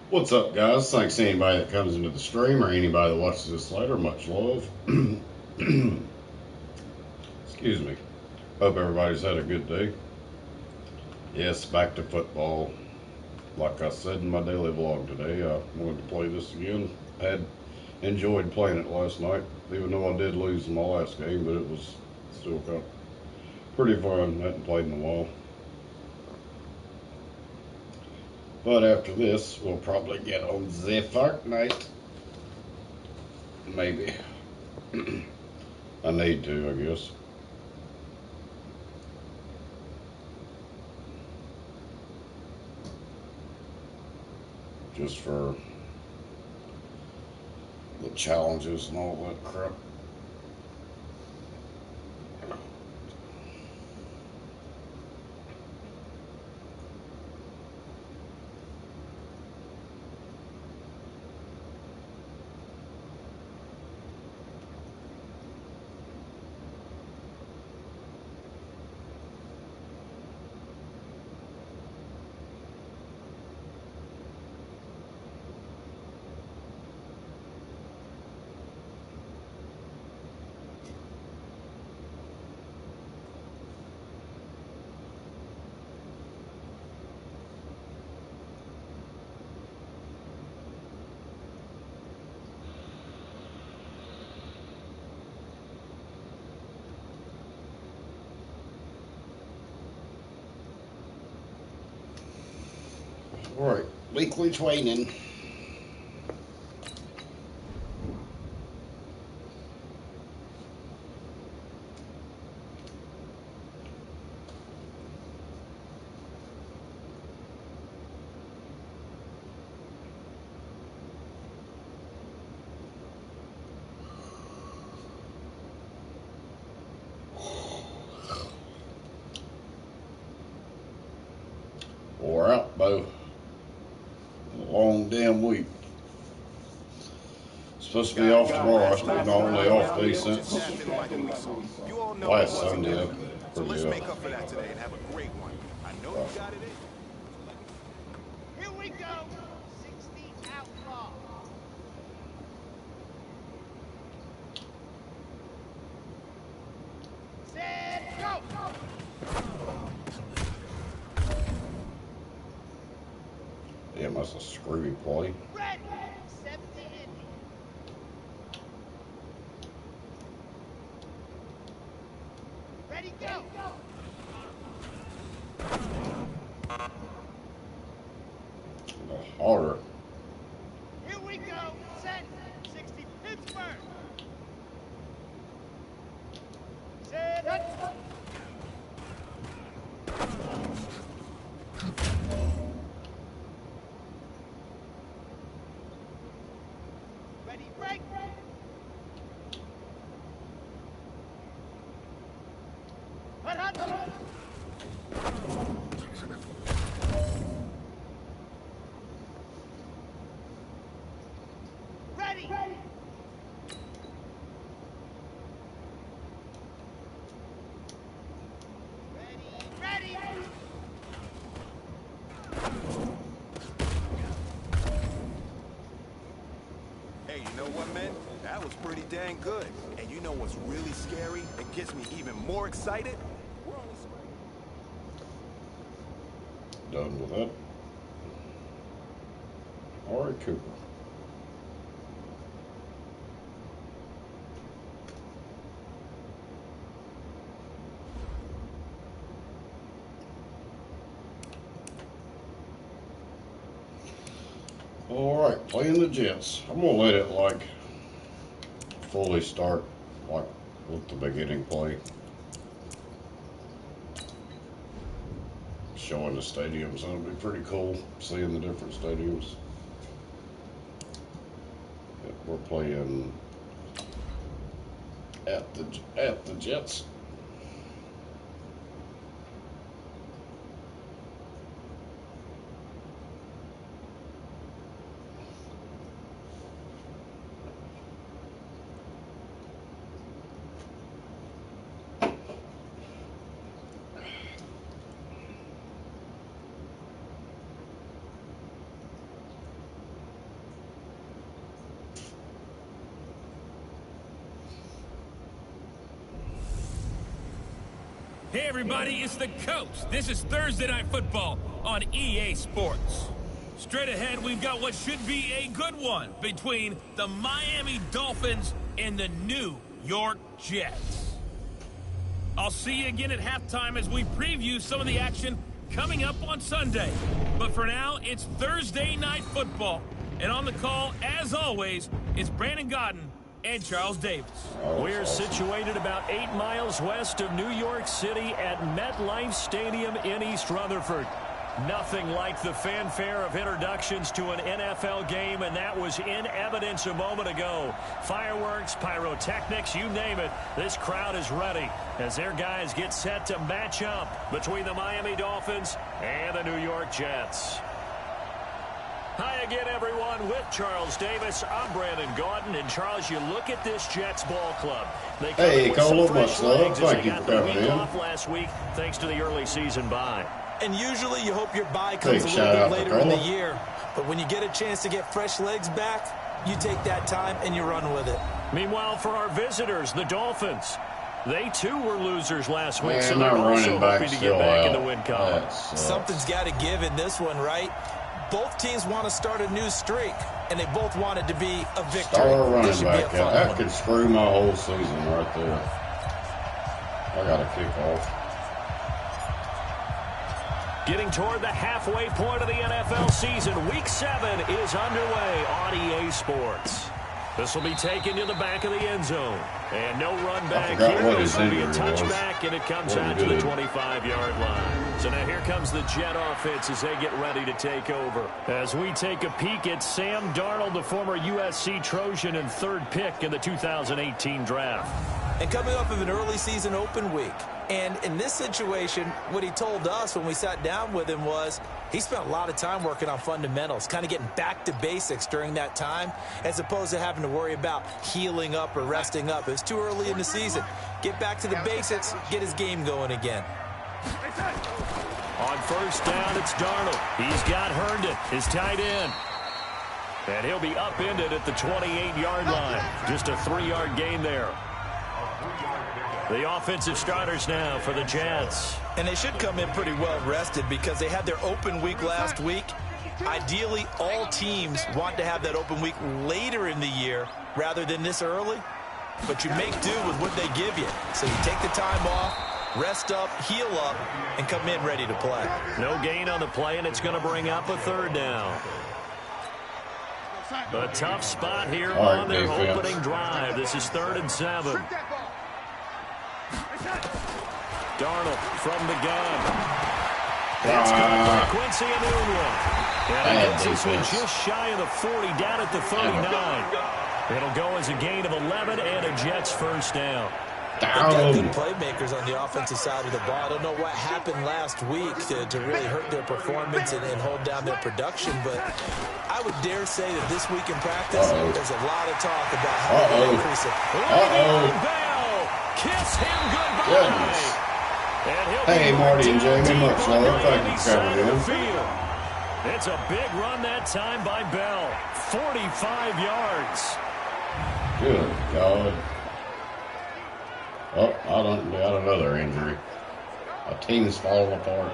What's up, guys? Thanks to anybody that comes into the stream or anybody that watches this later. Much love. Excuse me. Hope everybody's had a good day. Yes, back to football. Like I said in my daily vlog today, I wanted to play this again. Had enjoyed playing it last night, even though I did lose in my last game, but it was still kind of pretty fun. I hadn't played in a while. But after this, we'll probably get on the Fortnite. Maybe. I need to, I guess. Just for the challenges and all that crap. All right, weekly training. We're out, Bo. A long damn week. Supposed to be off tomorrow. It's been the only off day since last Sunday. So let's Pretty make up for that today and have a great one. I know you got it in. Here we go! 60 outlaw. Set, go! Damn, that's a screwy play. Red, 70 Indy. Ready, go! Harder. Here we go! Set, 60 Pittsburgh. Set, ready, break! Hut, hut, hut. Ready! Ready! Hey, you know what, man? That was pretty dang good. And you know what's really scary? It gets me even more excited? We're on the screen. Done with that. All right, Cooper. All right, playing the Jets. I'm gonna let it like fully start like with the beginning play, showing the stadiums. That'll be pretty cool, seeing the different stadiums. We're playing at the Jets. Hey everybody, it's the Coach. This is Thursday Night Football on EA Sports. Straight ahead, we've got what should be a good one between the Miami Dolphins and the New York Jets. I'll see you again at halftime as we preview some of the action coming up on Sunday. But for now, it's Thursday Night Football. And on the call, as always, it's Brandon Godden and Charles Davis. We're situated about 8 miles west of New York City at MetLife Stadium in East Rutherford. Nothing like the fanfare of introductions to an NFL game, and that was in evidence a moment ago. Fireworks, pyrotechnics, you name it. This crowd is ready as their guys get set to match up between the Miami Dolphins and the New York Jets. Hi again, everyone. With Charles Davis, I'm Brandon Gaudin. And Charles, you look at this Jets ball club. They Hey, Cole, much love. Thank Thank you you for for coming coming in. off last week, thanks to the early season bye. And usually you hope your bye comes Big a shout out little bit to later in the Cole. year. But when you get a chance to get fresh legs back, you take that time and you run with it. Meanwhile, for our visitors, the Dolphins, they too were losers last week, so Man, they're our also running back hoping to still get back in out. the win column. That sucks. Something's got to give in this one, right? Both teams want to start a new streak, and they both want it to be a victory. Star running This should be a back fun out. That one. could screw my whole season right there. I got to kick off. Getting toward the halfway point of the NFL season, Week 7 is underway on EA Sports. This will be taken to the back of the end zone. And no run back forgot here. what This his will be a injury was. touchback, and it comes What he out to the did. 25-yard line. So now here comes the Jet offense as they get ready to take over. As we take a peek at Sam Darnold, the former USC Trojan and third pick in the 2018 draft. And coming off of an early season open week. And in this situation, what he told us when we sat down with him was he spent a lot of time working on fundamentals, kind of getting back to basics during that time, as opposed to having to worry about healing up or resting up. It was too early in the season. Get back to the basics, get his game going again. On first down, it's Darnold. He's got Herndon, his tight end. And he'll be upended at the 28-yard line. Just a 3-yard gain there. The offensive starters now for the Jets. And they should come in pretty well rested because they had their open week last week. Ideally, all teams want to have that open week later in the year rather than this early. But you make do with what they give you. So you take the time off, rest up, heal up, and come in ready to play. No gain on the play, and it's going to bring up a third down. A tough spot here All right, on their defense. opening drive. This is 3rd and 7. Darnold from the gun. It's caught by Quincy Enunwa. And he gets this one defense. just shy of the 40, down at the 39. It'll go as a gain of 11 and a Jets first down. They've got good Down. playmakers on the offensive side of the ball. I don't know what happened last week to really hurt their performance and hold down their production, but I would dare say that this week in practice, there's a lot of talk about how they increase it. Bell, kiss him goodbye. Goodness. And he'll Hey, be Marty and down Jamie, deep much on love. the Thank you Miami for side coming of the in. field. It's a big run that time by Bell. 45 yards. Good God. Oh, I don't got another injury. My team's falling apart.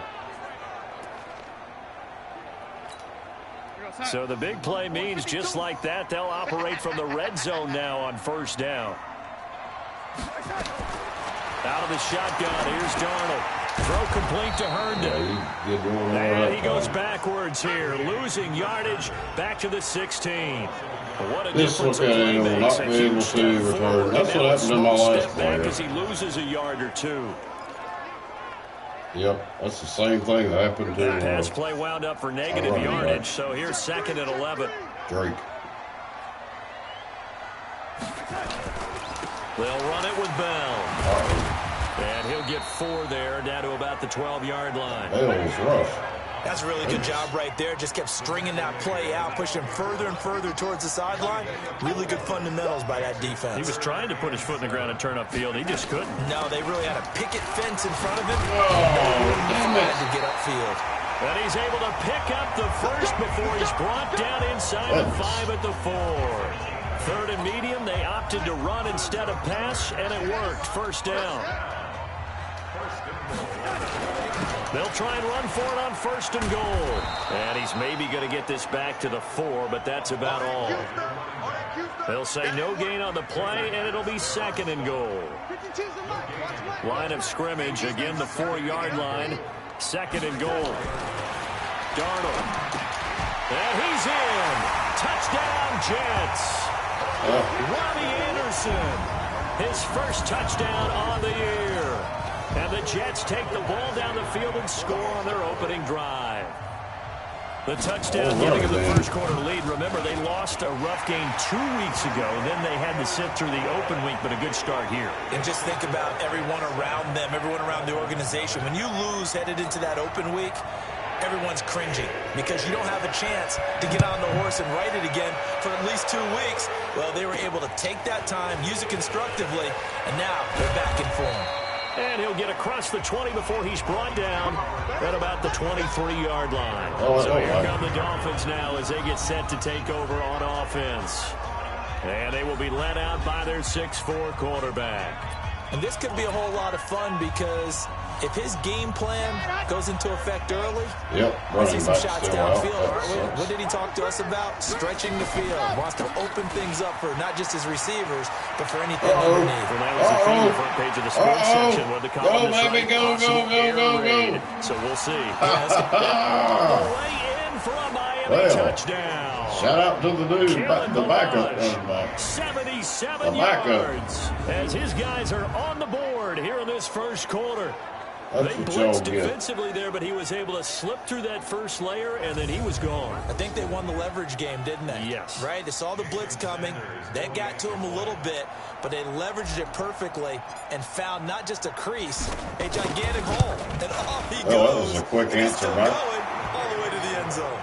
So the big play means just like that, they'll operate from the red zone now on first down. Out of the shotgun, here's Darnold. Throw complete to Herndon. Yeah, you get one more And that he goes time. backwards here, losing yardage back to the 16. What a This difference a look at play it, will makes. not A be able huge to step return. forward, That's and what now a happened to my small last step back player. as he loses a yard or two. Yep, that's the same thing that happened to Pass play wound up for negative running yardage, back. so here's 2nd and 11. Drake. They'll run it with Bell. Uh-oh. And he'll get 4 there, down to about the 12-yard line. That was rough. That's a really good job right there. Just kept stringing that play out, pushing further and further towards the sideline. Really good fundamentals by that defense. He was trying to put his foot in the ground and turn upfield. He just couldn't. No, they really had a picket fence in front of him. damn it. To get upfield. And he's able to pick up the first before he's brought down inside the 5 at the 4. 3rd and medium, they opted to run instead of pass, and it worked. First down. They'll try and run for it on 1st and goal. And he's maybe going to get this back to the 4, but that's about all. They'll say no gain on the play, and it'll be 2nd and goal. Line of scrimmage, again the 4-yard line. 2nd and goal. Darnold. And he's in. Touchdown, Jets. Robbie Anderson. His first touchdown on the year. And the Jets take the ball down the field and score on their opening drive. The touchdown giving them the first quarter lead. Remember, they lost a rough game 2 weeks ago. Then they had to sit through the open week, but a good start here. And just think about everyone around them, everyone around the organization. When you lose headed into that open week, everyone's cringing because you don't have a chance to get on the horse and ride it again for at least 2 weeks. Well, they were able to take that time, use it constructively, and now they're back in form. And he'll get across the 20 before he's brought down at about the 23-yard line. So here come the Dolphins now as they get set to take over on offense. And they will be led out by their 6'4" quarterback. And this could be a whole lot of fun because if his game plan goes into effect early, we'll see some shots downfield, aren't we? What did he talk to us about? Stretching the field. Wants to open things up for not just his receivers, but for anything underneath. Well, that was a theme on the front page of the sports section where the columnist go. So we'll see. The way in for a Miami touchdown. Shout out to the dude, the backup running back. 77 yards as his guys are on the board here in this first quarter. They blitzed defensively there, but he was able to slip through that first layer, and then he was gone. I think they won the leverage game, didn't they? Yes. Right? They saw the blitz coming. That got to him a little bit, but they leveraged it perfectly and found not just a crease, a gigantic hole. And off he goes. That was a quick answer, going all the way to the end zone.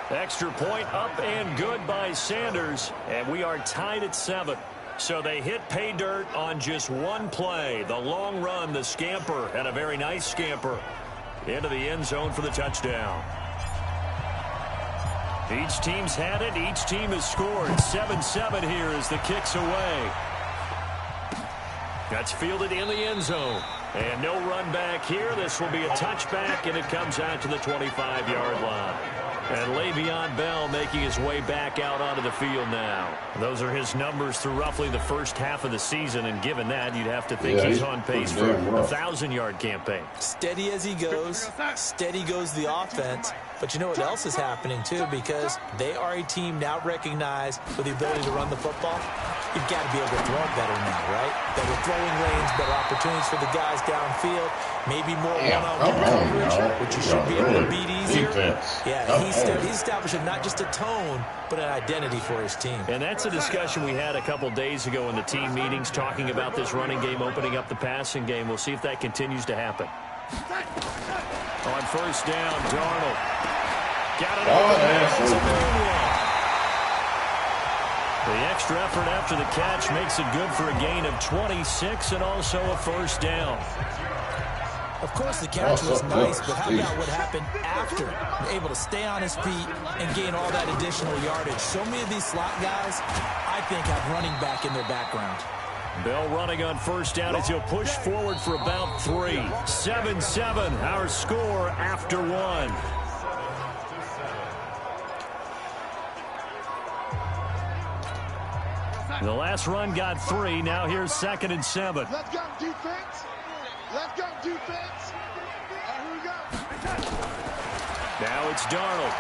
Extra point up and good by Sanders, and we are tied at 7. So they hit pay dirt on just one play. The long run, the scamper, and a very nice scamper into the end zone for the touchdown. Each team's had it. Each team has scored. 7-7 here as the kick's away. That's fielded in the end zone. And no run back here. This will be a touchback, and it comes out to the 25-yard line. And Le'Veon Bell making his way back out onto the field now. Those are his numbers through roughly the first half of the season, and given that, you'd have to think he's on pace for a 1,000-yard campaign. Steady as he goes, steady goes the offense. But you know what else is happening, too, because they are a team now recognized with the ability to run the football. You've got to be able to throw it better now, right? Better throwing lanes, better opportunities for the guys downfield, maybe more one-on-one coverage, which you should be able to beat easier. He's establishing not just a tone, but an identity for his team. And that's a discussion we had a couple days ago in the team meetings, talking about this running game, opening up the passing game. We'll see if that continues to happen. On first down, Darnold. Got it over. The extra effort after the catch makes it good for a gain of 26 and also a first down. Of course, the catch was nice, but how about what happened after? Able to stay on his feet and gain all that additional yardage. So many of these slot guys, I think, have running back in their background. Bell running on first down as he'll push forward for about 3. 7-7, our score after 1. The last run got 3. Now here's 2nd and 7. Let's go defense. Let's go defense. Here we go. Now it's Darnold.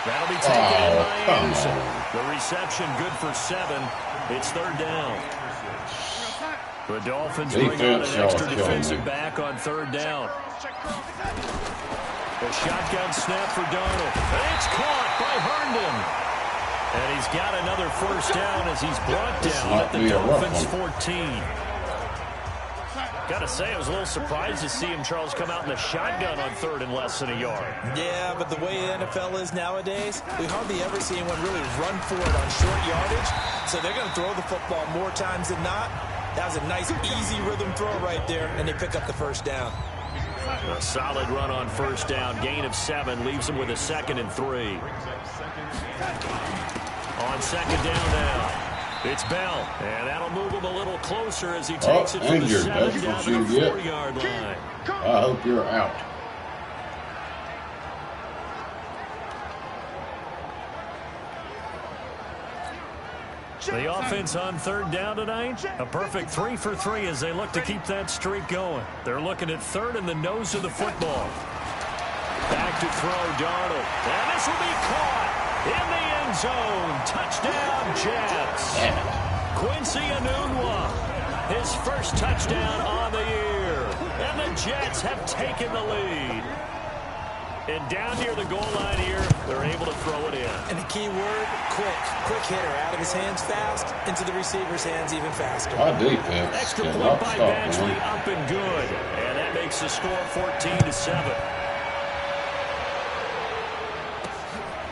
That'll be taken in by Anderson. The reception good for 7. It's 3rd down. The Dolphins bring on an extra defensive back on 3rd down. The shotgun snap for Darnold. And it's caught by Herndon. And he's got another first down as he's brought down at the Dolphins' 14. Got to say, I was a little surprised to see him, Charles, come out in the shotgun on 3rd and less than a yard. Yeah, but the way the NFL is nowadays, we hardly ever see anyone really run for it on short yardage. So they're going to throw the football more times than not. That was a nice, easy rhythm throw right there, and they pick up the first down. A solid run on first down. Gain of 7 leaves him with a 2nd and 3. On 2nd down now. It's Bell, and that'll move him a little closer as he takes it from the injured. 7 That's down what to you the get. 4-yard line. I hope you're out. The offense on 3rd down tonight, a perfect 3 for 3 as they look to keep that streak going. They're looking at 3rd in the nose of the football. Back to throw, Darnold. And this will be caught in the end zone. Touchdown, Jets. Quincy Enunwa, his first touchdown on the year. And the Jets have taken the lead. And down near the goal line here, they're able to throw it in. And the key word, quick. Quick hitter. Out of his hands fast, into the receiver's hands even faster. Our defense Extra cannot point by stop Badgley, him. up and good. And that makes the score 14-7.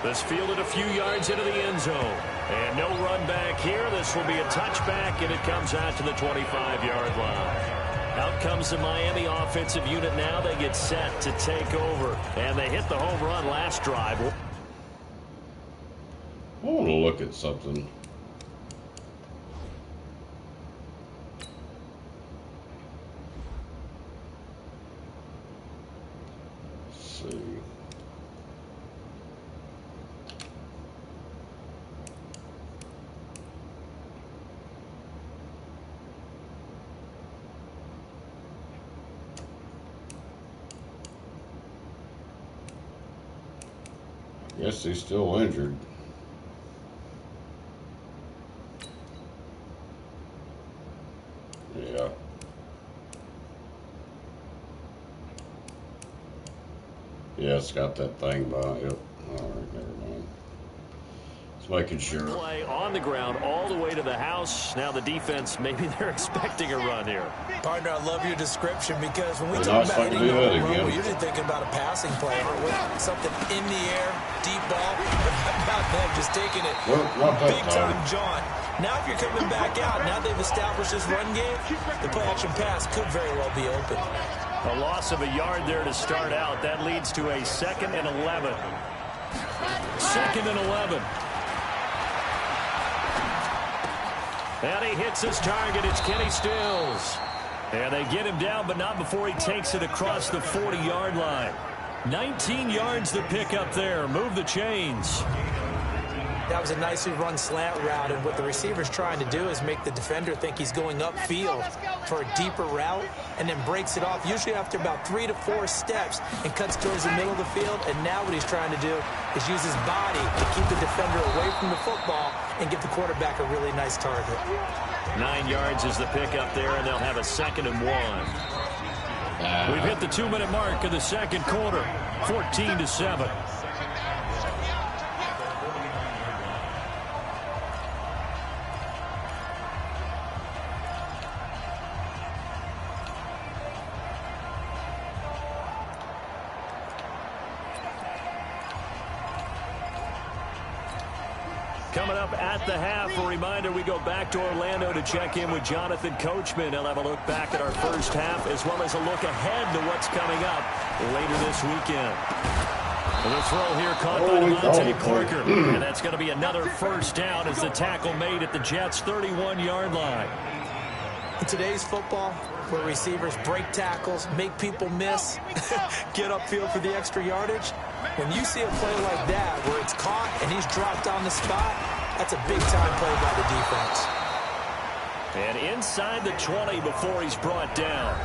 This fielded a few yards into the end zone. And no run back here. This will be a touchback, and it comes out to the 25-yard line. Out comes the Miami offensive unit now. They get set to take over. And they hit the home run last drive. I want to look at something. Let's see. Guess he's still injured. Yeah. Yeah, it's got that thing by it. Yep. All right, never mind. Just making sure. Play on the ground all the way to the house. Now the defense, maybe they're expecting a run here. Partner, I love your description because when we They're talk not about supposed to hitting do the that home run, again. we're usually thinking about a passing play, aren't we? Something in the air, deep ball. About them just taking it Well, not that big time. time, John. Now if you're coming back out, now they've established this run game, the play action pass could very well be open. A loss of a yard there to start out. That leads to a 2nd and 11. 2nd and 11. And he hits his target. It's Kenny Stills. And they get him down, but not before he takes it across the 40-yard line. 19 yards to pick up there. Move the chains. That was a nicely run slant route, and what the receiver's trying to do is make the defender think he's going upfield for a deeper route, and then breaks it off, usually after about 3 to 4 steps, and cuts towards the middle of the field. And now what he's trying to do is use his body to keep the defender away from the football and give the quarterback a really nice target. 9 yards is the pickup there, and they'll have a 2nd and 1. We've hit the 2-minute mark of the second quarter, 14-7. Coming up at the half, a reminder, we go back to Orlando to check in with Jonathan Coachman. He'll have a look back at our first half as well as a look ahead to what's coming up later this weekend. And the throw here caught by Devontae Parker. And that's going to be another first down as the tackle made at the Jets' 31-yard line. In today's football, where receivers break tackles, make people miss, get upfield for the extra yardage, when you see a play like that where it's caught and he's dropped on the spot, that's a big-time play by the defense. And inside the 20 before he's brought down.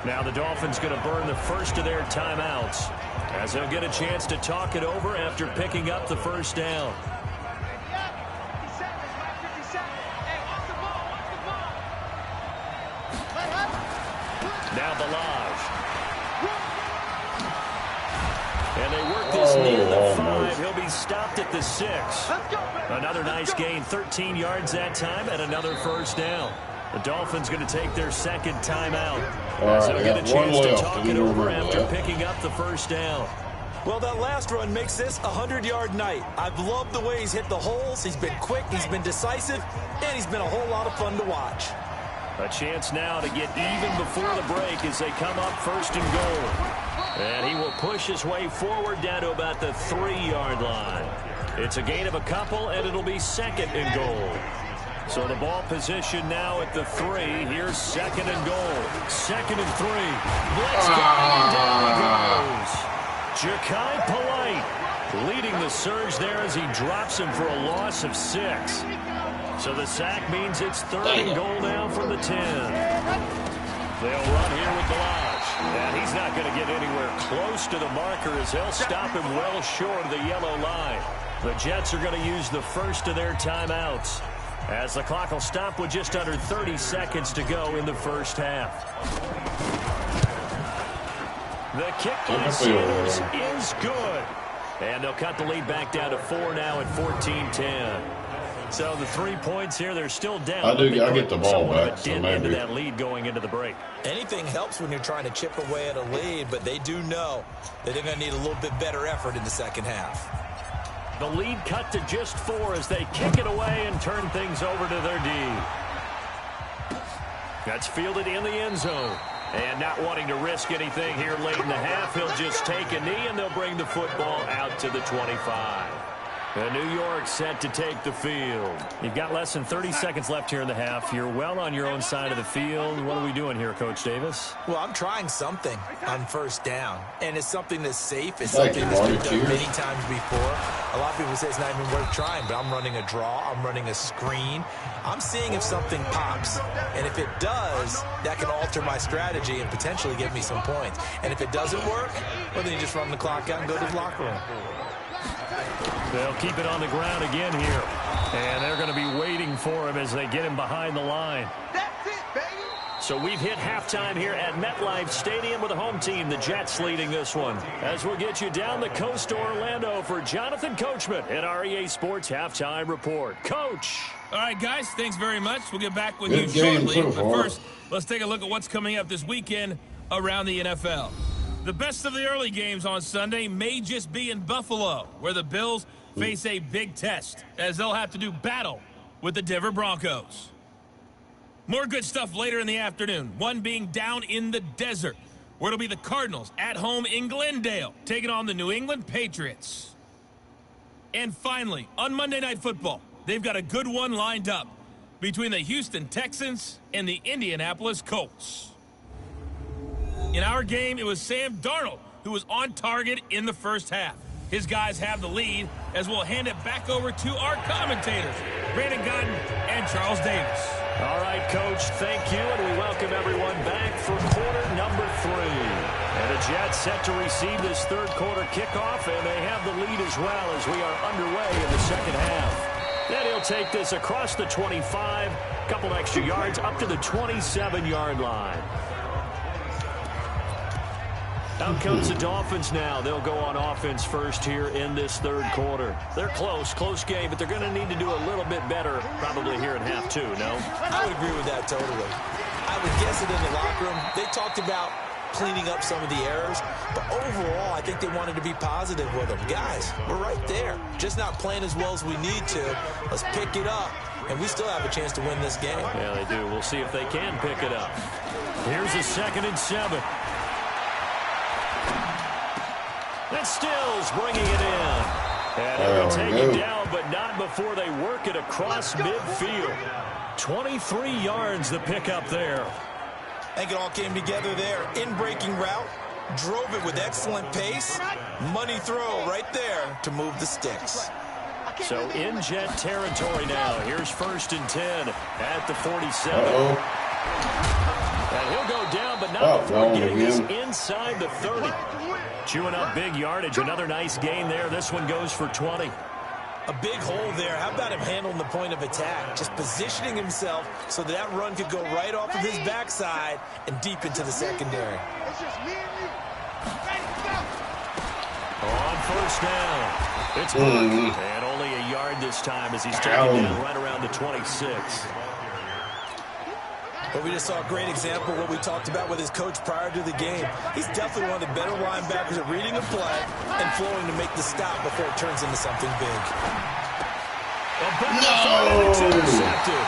Now the Dolphins going to burn the first of their timeouts as they'll get a chance to talk it over after picking up the first down. Now Balaj. And they work this near the 5. He'll be stopped at the 6. Another nice gain, 13 yards that time, and another first down. The Dolphins going to take their second timeout. As they'll get a chance to talk it over after picking up the first down. Well, that last run makes this a 100-yard night. I've loved the way he's hit the holes. He's been quick, he's been decisive, and he's been a whole lot of fun to watch. A chance now to get even before the break as they come up 1st and goal. And he will push his way forward down to about the 3-yard line. It's a gain of a couple, and it'll be 2nd and goal. So the ball position now at the 3. Here's 2nd and goal. 2nd and 3. Blitz coming, down he goes. Ja'Kai Polite leading the surge there as he drops him for a loss of 6. So the sack means it's 3rd and goal now from the 10. They'll run here with Delage. And he's not going to get anywhere close to the marker as they'll stop him well short of the yellow line. The Jets are going to use the first of their timeouts, as the clock will stop with just under 30 seconds to go in the first half. The kick by Sanders is good. And they'll cut the lead back down to 4 now at 14-10. So the 3 points here, they're still down. I get the ball back, so into maybe. that lead going into the break. Anything helps when you're trying to chip away at a lead, but they do know that they're going to need a little bit better effort in the second half. The lead cut to just 4 as they kick it away and turn things over to their D. That's fielded in the end zone. And not wanting to risk anything here late in the half, he'll just take a knee and they'll bring the football out to the 25. And New York set to take the field. You've got less than 30 seconds left here in the half. You're well on your own side of the field. What are we doing here, Coach Davis? Well, I'm trying something on first down. And it's something that's safe. It's something that's been done many times before. A lot of people say it's not even worth trying, but I'm running a draw. I'm running a screen. I'm seeing if something pops. And if it does, that can alter my strategy and potentially give me some points. And if it doesn't work, well, then you just run the clock out and go to the locker room. They'll keep it on the ground again here. And they're going to be waiting for him as they get him behind the line. That's it, baby. So we've hit halftime here at MetLife Stadium with the home team, the Jets, leading this one. As we'll get you down the coast to Orlando for Jonathan Coachman at our EA Sports Halftime Report. Coach. All right, guys, thanks very much. We'll get back with you shortly. But first, let's take a look at what's coming up this weekend around the NFL. The best of the early games on Sunday may just be in Buffalo, where the Bills face a big test, as they'll have to do battle with the Denver Broncos. More good stuff later in the afternoon, one being down in the desert, where it'll be the Cardinals at home in Glendale, taking on the New England Patriots. And finally, on Monday Night Football, they've got a good one lined up between the Houston Texans and the Indianapolis Colts. In our game, it was Sam Darnold who was on target in the first half. His guys have the lead as we'll hand it back over to our commentators, Brandon Godden and Charles Davis. All right, Coach, thank you, and we welcome everyone back for quarter number 3. And the Jets set to receive this third quarter kickoff, and they have the lead as well as we are underway in the second half. Then he'll take this across the 25, a couple extra yards up to the 27-yard line. Out comes the Dolphins now. They'll go on offense first here in this third quarter. They're close game, but they're going to need to do a little bit better probably here in half 2, no? I would agree with that totally. I would guess it in the locker room. They talked about cleaning up some of the errors, but overall, I think they wanted to be positive with them. Guys, we're right there. Just not playing as well as we need to. Let's pick it up, and we still have a chance to win this game. Yeah, they do. We'll see if they can pick it up. Here's a 2nd and 7. And Stills bringing it in. And they'll take it down, but not before they work it across midfield. 23 yards the pickup there. I think it all came together there. In-breaking route, drove it with excellent pace. Money throw right there to move the sticks. So in Jet territory now. Here's 1st and 10 at the 47. And he'll go down, but not before getting this inside the 30. Chewing up big yardage. Another nice gain there. This one goes for 20. A big hole there. How about him handling the point of attack? Just positioning himself so that run could go right off of his backside and deep into the secondary. It's just me and you. Ready, go. On first down. It's blocked. And only a yard this time as he's taken down right around the 26. But we just saw a great example of what we talked about with his coach prior to the game. He's definitely one of the better linebackers at reading a play and flowing to make the stop before it turns into something big. Intercepted.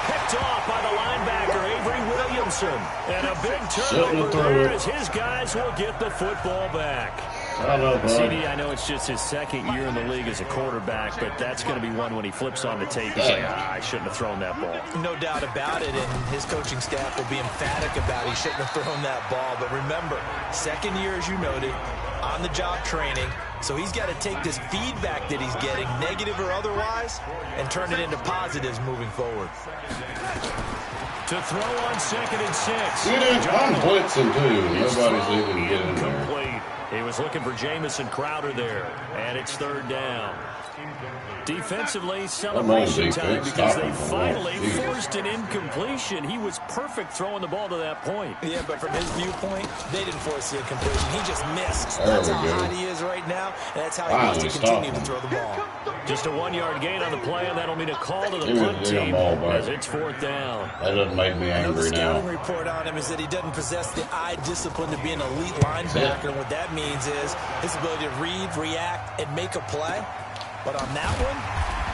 Picked off by the linebacker, Avery Williamson. And a big turnover there as his guys will get the football back. Shut up, bud. CD, I know it's just his second year in the league as a quarterback, but that's going to be one when he flips on the tape. He's like, I shouldn't have thrown that ball. No doubt about it, and his coaching staff will be emphatic about he shouldn't have thrown that ball. But remember, second year, as you noted, on-the-job training. So he's got to take this feedback that he's getting, negative or otherwise, and turn it into positives moving forward. To throw on 2nd and 6. I'm blitzing too. Nobody's even getting there. Complete. He was looking for Jamison Crowder there, and it's 3rd down. Defensively, celebration time because they finally forced an incompletion. He was perfect throwing the ball to that point. Yeah, but from his viewpoint, they didn't force the incompletion. He just missed. That's how hot he is right now, and that's how he wants to continue to throw the ball. Just a 1-yard gain on the play, and that'll mean a call to the punt team as it's 4th down. That doesn't make me angry now. The scouting report on him is that he doesn't possess the eye discipline to be an elite linebacker. And what that means is his ability to read, react, and make a play. But on that one,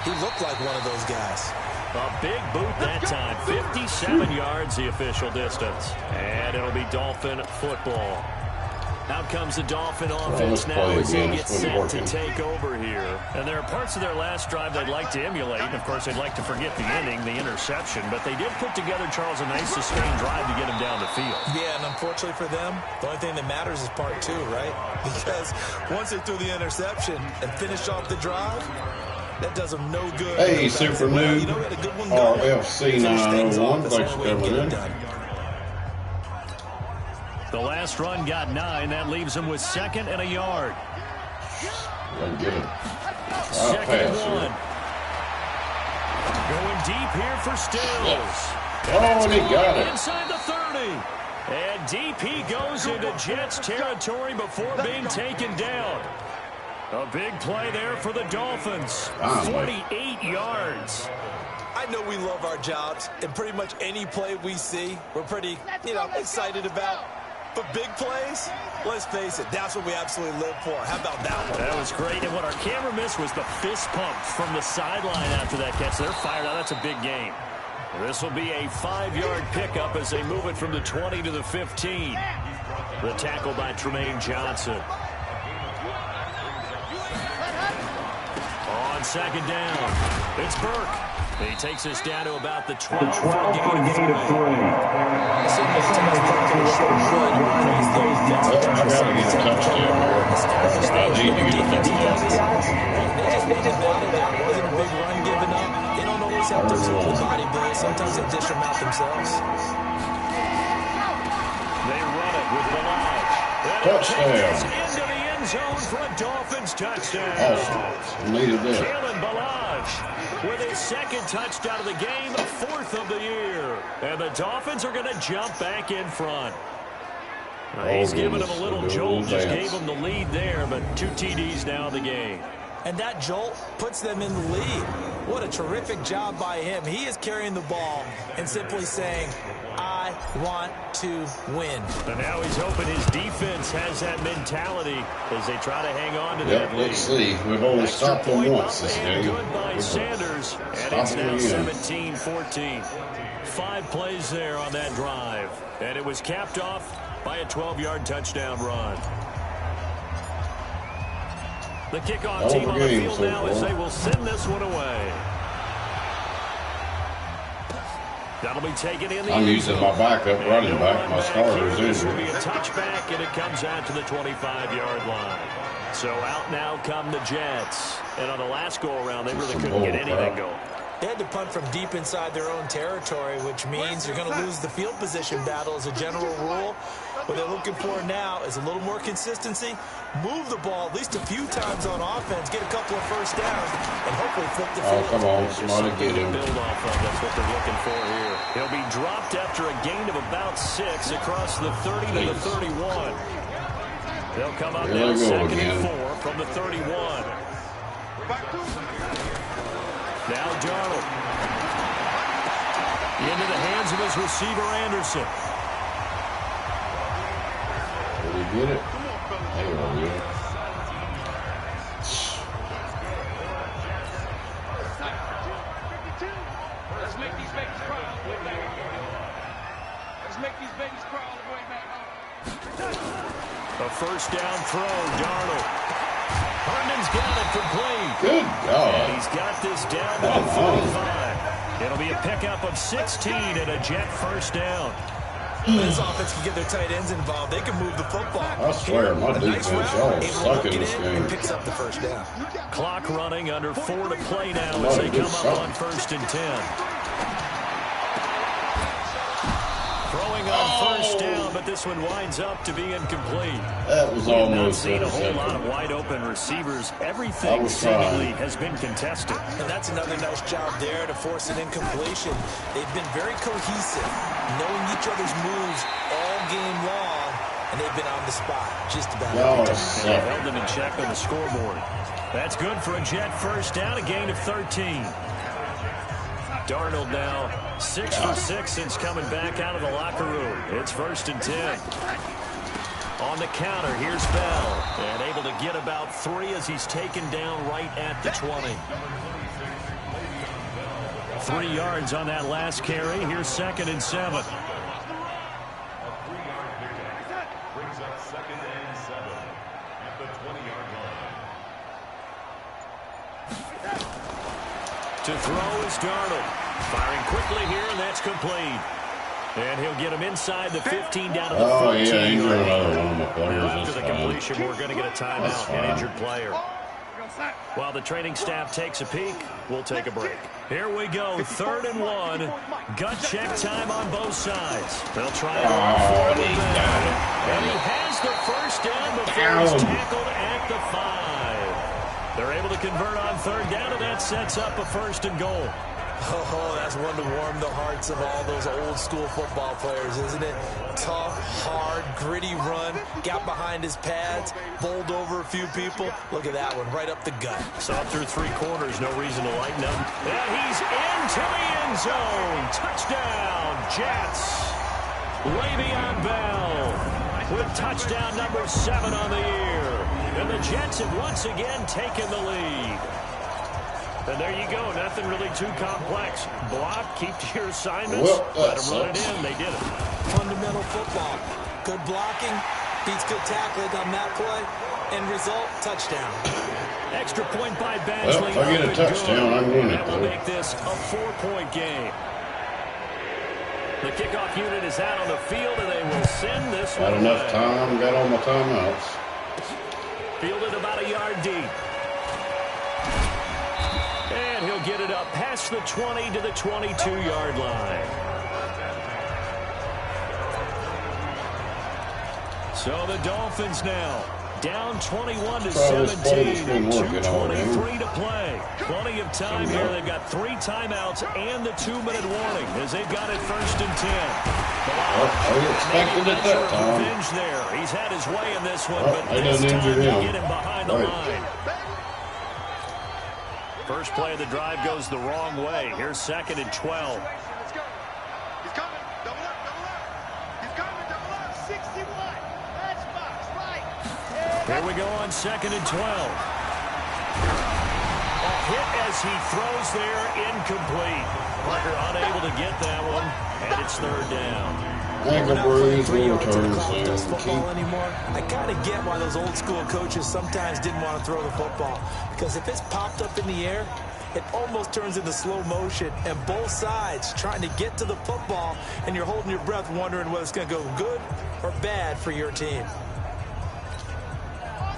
he looked like one of those guys. A big boot that time. 57 yards, the official distance. And it'll be Dolphin football. Out comes the Dolphin offense now as they get set to take over here. And there are parts of their last drive they'd like to emulate. And, of course, they'd like to forget the ending, the interception. But they did put together, Charles, a nice sustained drive to get him down the field. Yeah, and unfortunately for them, the only thing that matters is part 2, right? Because once they threw the interception and finished off the drive, that does them no good. Hey, Super Noob, RFC 901, thanks for coming in. The last run got 9. That leaves him with 2nd and a yard. Let get it. 2nd and 1. Going deep here for Stills. And he got it. Inside the 30. And deep he goes into Jets territory before being taken down. A big play there for the Dolphins. 48 yards. I know we love our jobs, and pretty much any play we see, we're pretty, excited about. But big plays, let's face it, that's what we absolutely live for. How about that one? That was great. And what our camera missed was the fist pump from the sideline after that catch. They're fired out. That's a big game. This will be a 5-yard pickup as they move it from the 20 to the 15. The tackle by Tremaine Johnson. On 2nd down, it's Burke. He takes us down to about the 12 for a gain of 3. I got to get a touchdown here. I need to get a touchdown. They just battled there. It wasn't a big run given up. They don't always have to super body build. Sometimes they dish them out themselves. They run it with Balaj. Touchdown. Into the end zone for a Dolphins touchdown. Awesome. Needed that. Kalen Balaj with his 2nd touchdown of the game, 4th of the year. And the Dolphins are going to jump back in front. He's giving them a little jolt, just gave them the lead there, but 2 TDs now in the game. And that jolt puts them in the lead. What a terrific job by him. He is carrying the ball and simply saying, I want to win. And now he's hoping his defense has that mentality as they try to hang on to that lead. Let's see. We've only stopped them once this game. Good by Sanders, and it's now 17-14. 5 plays there on that drive, and it was capped off by a 12-yard touchdown run. The kickoff team on the field now as they will send this one away. That'll be taken in the I'm using my backup running back. My starter's This will be injured. a touchback, and it comes out to the 25-yard line. So out now come the Jets. And on the last go-around, they really couldn't get anything going. They had to punt from deep inside their own territory, which means you're going to lose the field position battle as a general rule. What they're looking for now is a little more consistency, move the ball at least a few times on offense, get a couple of first downs, and hopefully flip the field. Oh, come on. Somebody get him. Build off of. That's what they're looking for here. He'll be dropped after a gain of about 6 across the 30 to the 31. They'll come up now 2nd and 4 from the 31. Now Darnold. Into the hands of his receiver, Anderson. Did he get it? There we go. Let's make these babies cry. Let's make these babies cry all the way back home. A first down throw. Darnold. Herndon's got it complete. Good God. And he's got this down to the 45. It'll be a pickup of 16 and a Jet first down. This offense can get their tight ends involved. They can move the football. I swear, my defense, y'all are sucking this game. And picks up the first down. Clock running, under 4 to play now as they come up on 1st and 10. Throwing on first down, but this one winds up to be incomplete. That was We've not almost seen a whole lot of intercepted. wide open receivers. Everything seemingly has been contested. And that's another nice job there to force an incompletion. They've been very cohesive, knowing each other's moves all game long, and they've been on the spot just about Y'all every are time. And they sucking. held them in check on the scoreboard. That's good for a Jet first down, a gain of 13. Darnold now 6 for 6 since coming back out of the locker room. It's 1st and 10. On the counter, here's Bell. And able to get about 3 as he's taken down right at the 20. 3 yards on that last carry. Here's 2nd and 7. Brings up 2nd and 7 at the 20-yard line. To throw is Darnold. Firing quickly here, and that's complete. And he'll get him inside the 15 down to the 14. Oh, yeah, injured another one of my players. After That's the fine. completion, we're going to get a That's timeout, an fine. injured player. While the training staff takes a peek, we'll take a break. Here we go, 3rd and 1. Gut check time on both sides. They'll try it on Oh, for he the got it. And he has the first down before he's tackled at the 5. They're able to convert on 3rd down, and that sets up a 1st and goal. Oh, that's one to warm the hearts of all those old school football players, isn't it? Tough, hard, gritty run, got behind his pads, bowled over a few people. Look at that one, right up the gut. Saw through 3 quarters, no reason to lighten up. And he's into the end zone. Touchdown, Jets. Le'Veon Bell with touchdown number 7 on the year. And the Jets have once again taken the lead. And there you go. Nothing really too complex. Block, keep to your assignments. Well, Let that them run it sucks. in. They did it. Fundamental football. Good blocking, beats good tackling on that play, end result, touchdown. Extra point by Well, Badgley. if I get a touchdown, I'm winning it, That will though. make this a 4-point game. The kickoff unit is out on the field, and they will send this Got one enough away. time, got all my timeouts. Fielded about a yard deep. And he'll get it up past the 20 to the 22-yard line. So the Dolphins now down 21 to Try this play 17 between and working all game. 2:23 to play. Plenty of time here. They've got 3 timeouts and the 2-minute warning as they've got it 1st and 10. Well, I expected it that time. Revenge there. He's had his way in this one, Well, but they this done time injured they him. get him behind the Right. line. First play of the drive goes the wrong way. Here's 2nd and 12. Let's go. He's coming. Double up, double up. He's coming, double up. 61. That's box, right. Here we go on 2nd and 12. A hit as he throws there, incomplete. Parker unable to get that one, and it's 3rd down. Ankle bruise, Three will yards to turn the clock does soon. football anymore. I kind of get why those old school coaches sometimes didn't want to throw the football, because if it's popped up in the air, it almost turns into slow motion, and both sides trying to get to the football, and you're holding your breath wondering whether it's going to go good or bad for your team.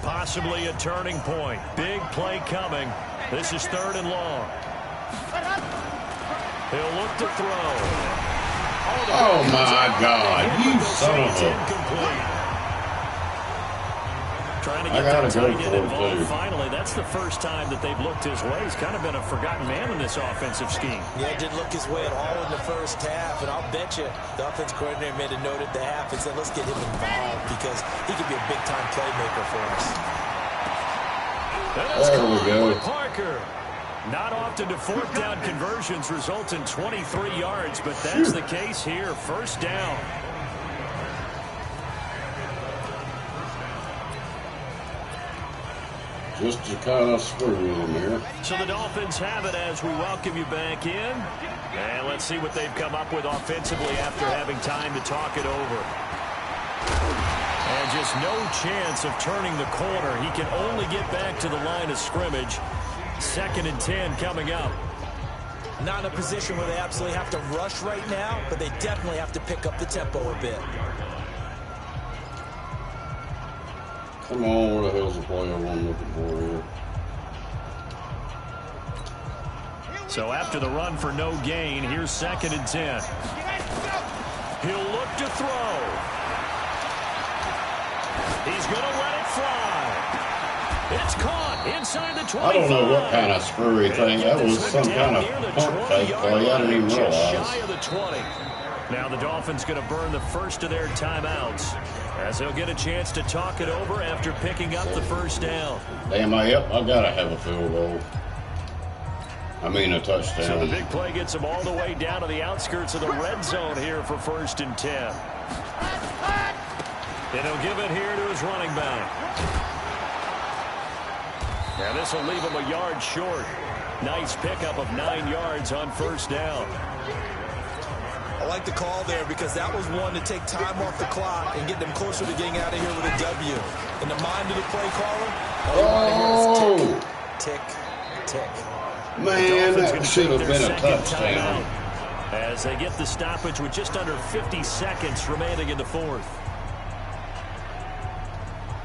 Possibly a turning point. Big play coming. This is 3rd and long. He'll look to throw. Oh, my God. You son of a... Incomplete. Trying to I get gotta that go tight for end it, involved too. finally. That's the first time that they've looked his way. He's kind of been a forgotten man in this offensive scheme. Yeah, it didn't look his way at all in the first half, and I'll bet you the offense coordinator made a note at the half and said, let's get him involved because he could be a big-time playmaker for us. There we go. Parker. Not often do 4th down conversions result in 23 yards, but that's the case here. 1st down. Just to kind of screw with him here. So the Dolphins have it as we welcome you back in. And let's see what they've come up with offensively after having time to talk it over. And And just no chance of turning the corner. He can only get back to the line of scrimmage. 2nd and 10 coming up. Not in a position where they absolutely have to rush right now, but they definitely have to pick up the tempo a bit. Come on, where the hell's the play I'm looking for here? So after the run for no gain, here's 2nd and 10. He'll look to throw. He's going to let it fly. It's caught inside the 25. I don't know what kind of screwy thing. That was some kind of pump fake play. I didn't even realize. Shy of the 20. Now the Dolphins going to burn the first of their timeouts as they'll get a chance to talk it over after picking up the first down. Damn, I got to have a field goal. I mean a touchdown. So the big play gets him all the way down to the outskirts of the red zone here for 1st and 10. And he'll give it here to his running back. Now this will leave him a yard short. Nice pickup of 9 yards on 1st down. I like the call there because that was one to take time off the clock and get them closer to getting out of here with a W. In the mind of the play caller, all you want to hear is tick, tick, tick. Man, that should have been a touchdown. As they get the stoppage with just under 50 seconds remaining in the 4th.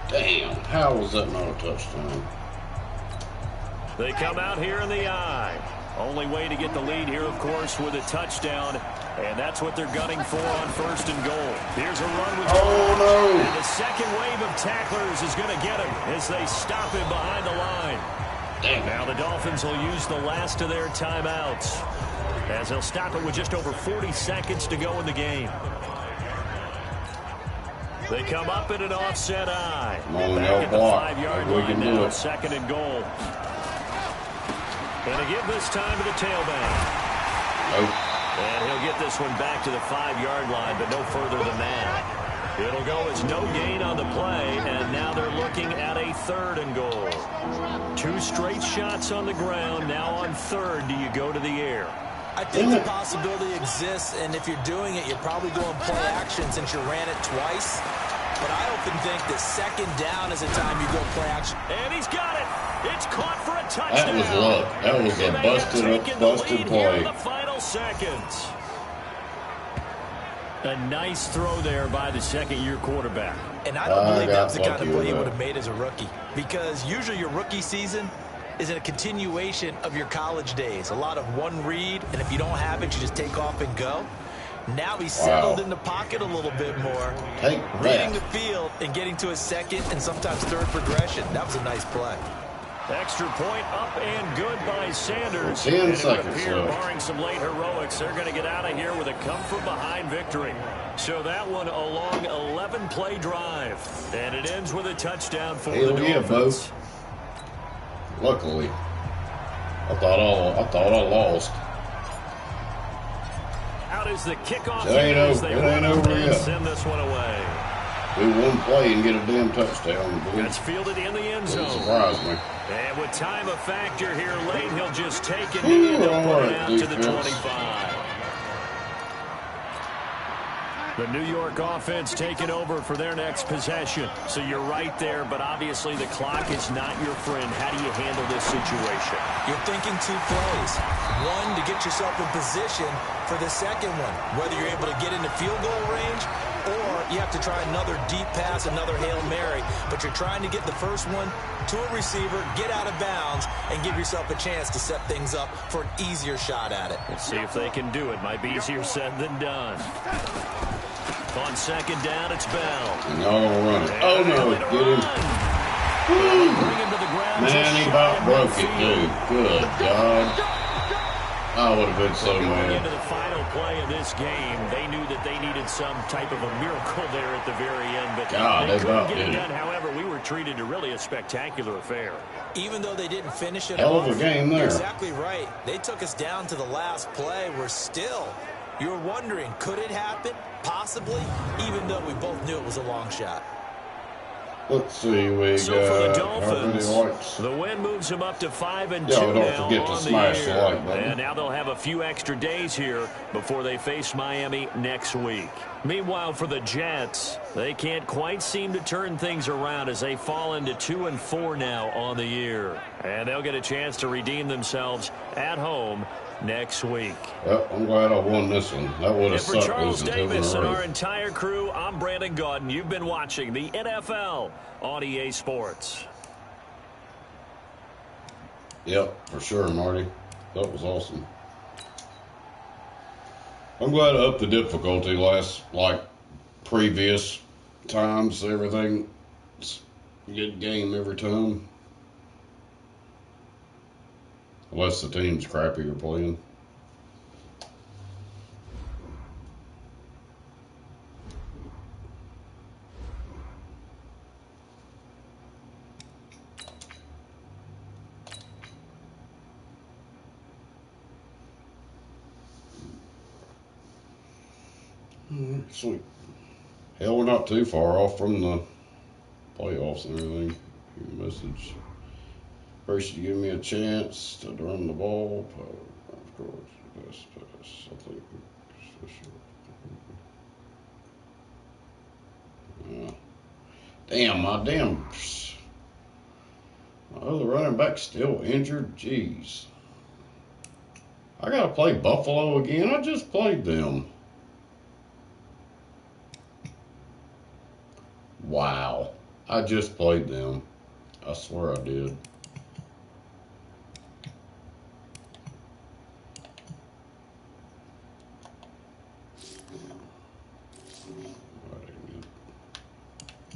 Damn, how was that not a touchdown? They come out here in the I. Only way to get the lead here, of course, with a touchdown. And that's what they're gunning for on 1st and goal. Here's a run with no. And the second wave of tacklers is going to get him as they stop him behind the line. Damn. Now the Dolphins will use the last of their timeouts as they'll stop it with just over 40 seconds to go in the game. They come up in an offset I. Back at the 5-yard line now, 2nd and goal. And they give this time to the tailback. Nope. And he'll get this one back to the 5-yard line, but no further than that. It'll go as no gain on the play, and now they're looking at a 3rd and goal. 2 straight shots on the ground. Now on 3rd, do you go to the air? I think the possibility exists, and if you're doing it, you're probably going play action since you ran it twice. But I often think that 2nd down is the time you go play action. And he's got it. It's caught for a touchdown. That was luck. That was a busted play. In the final seconds. A nice throw there by the 2nd-year quarterback. And I don't believe that was the kind of play he would have made as a rookie. Because usually your rookie season is a continuation of your college days. A lot of one read, and if you don't have it, you just take off and go. Now he's settled in the pocket a little bit more. Reading the field and getting to his 2nd and sometimes 3rd progression. That was a nice play. Extra point up and good by Sanders. 10 seconds left. Barring some late heroics, they're going to get out of here with a come-from-behind victory. So that one a long 11-play drive. And it ends with a touchdown for the Dolphins. Luckily, I thought I lost. Out is the kickoff. It ain't over yet. Send this one away. Do one play and get a damn touchdown. That's fielded in the end zone. Doesn't surprise me. And with time a factor here late, he'll just take it and put it out to the 25. The New York offense taking over for their next possession. So you're right there, but obviously the clock is not your friend. How do you handle this situation? You're thinking 2 plays. One, to get yourself in position for the 2nd one, whether you're able to get into field goal range or you have to try another deep pass, another Hail Mary. But you're trying to get the first one to a receiver, get out of bounds, and give yourself a chance to set things up for an easier shot at it. We'll see if they can do it. Might be easier said than done. On 2nd down, it's Bell. No, run it. Oh, no, get him. Bring him to the ground. Man, he about broke it, dude. Good God. I would have been so mad. Going into the final play of this game, they knew that they needed some type of a miracle there at the very end. But they couldn't get it done. However, we were treated to really a spectacular affair. Even though they didn't finish it Hell of a game there. Exactly right. They took us down to the last play. We're still, you're wondering, could it happen? Possibly, even though we both knew it was a long shot. Let's see, we So for the got how many Dolphins, likes? the win moves them up to 5-2 Yeah, well, don't now forget to on the smash the year. like button. And now they'll have a few extra days here before they face Miami next week. Meanwhile, for the Jets, they can't quite seem to turn things around as they fall into 2-4 now on the year. And they'll get a chance to redeem themselves at home next week. Well, I'm glad I won this one. That would have And for sucked Charles losing 2 in Davis a and row. our entire crew, I'm Brandon Gaudin. You've been watching the NFL on EA Sports. Yep, for sure, Marty. That was awesome. I'm glad I upped the difficulty like previous times. Everything, it's a good game every time. Unless the team's crappy you're playing. Alright, sweet. Hell, we're not too far off from the playoffs and everything. Your message. First, you give me a chance to run the ball. Of course, pass. I think. Damn, my other running back still injured. Jeez. I gotta play Buffalo again. I just played them. Wow. I just played them. I swear I did.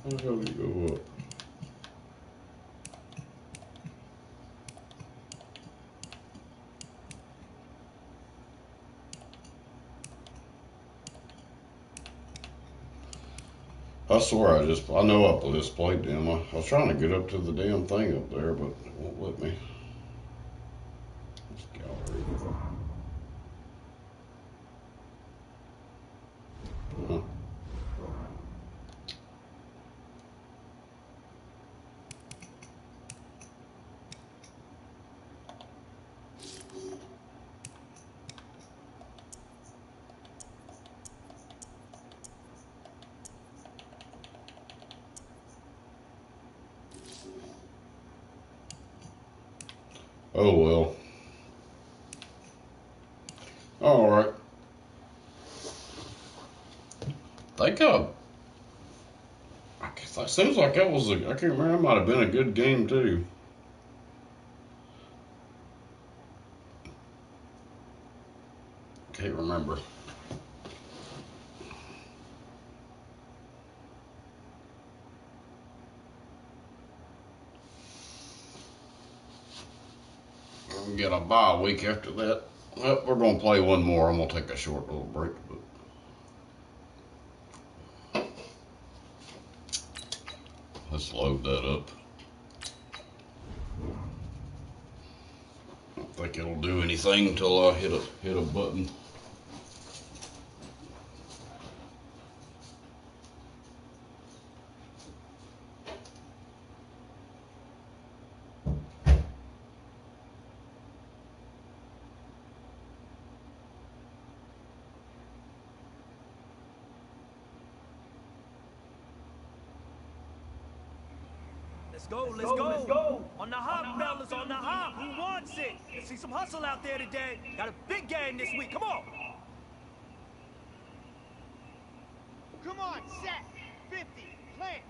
How the hell did you go up? I swear I know I just played them. I was trying to get up to the damn thing up there, but it won't let me. It's gallery. Huh. Oh well. All right. Think it seems like that was I can't remember. That might have been a good game too. Can't remember. We'll get a bye week after that. Well, we're gonna play one more. I'm gonna take a short little break, but let's load that up. I don't think it'll do anything until I hit a button. Let's go. On the hop, fellas, on the hop. Who wants it? Let's see some hustle out there today. Got a big game this week. Come on. Come on, set. 50, plant.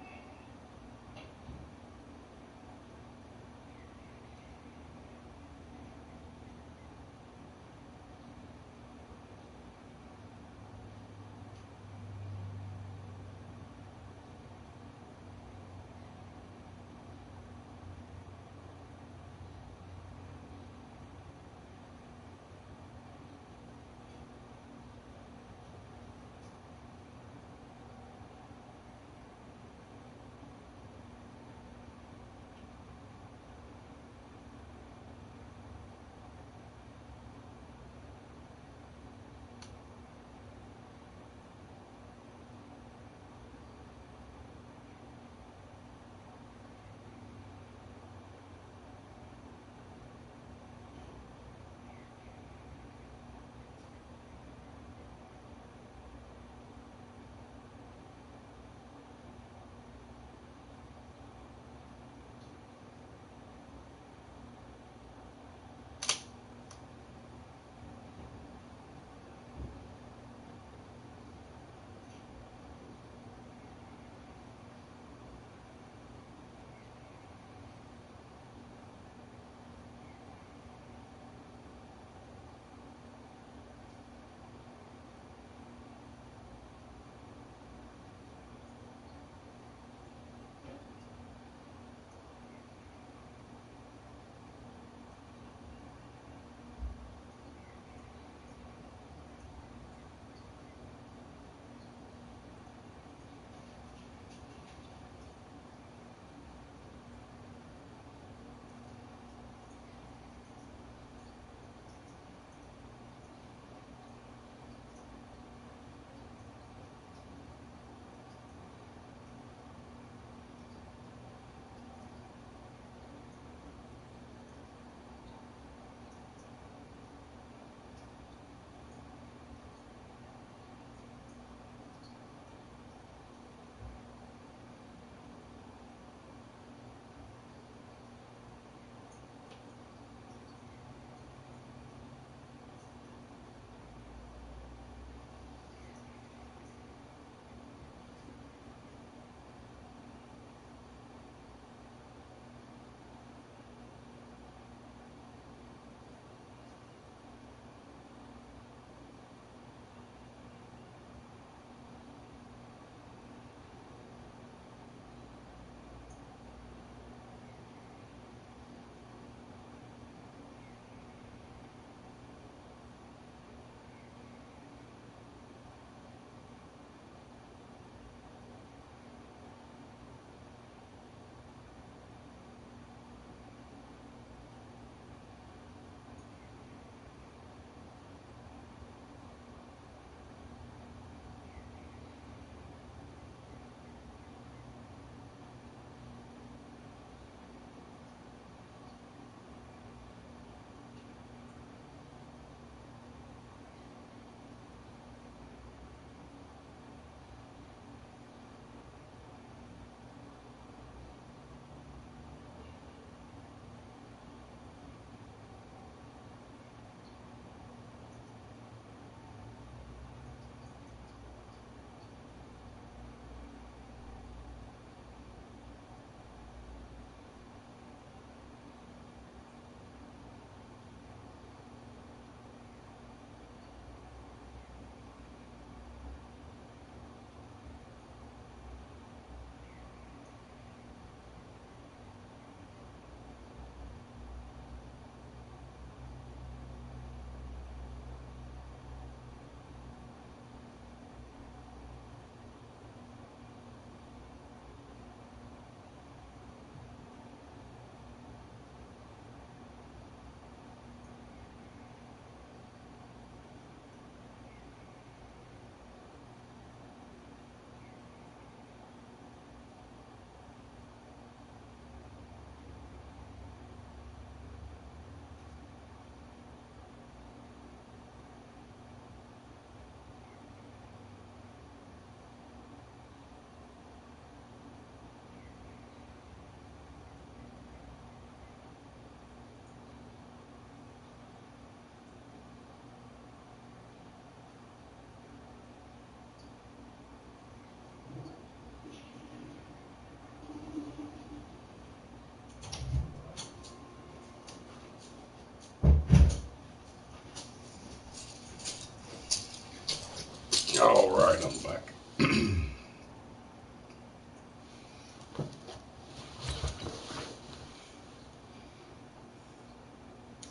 right, I'm back.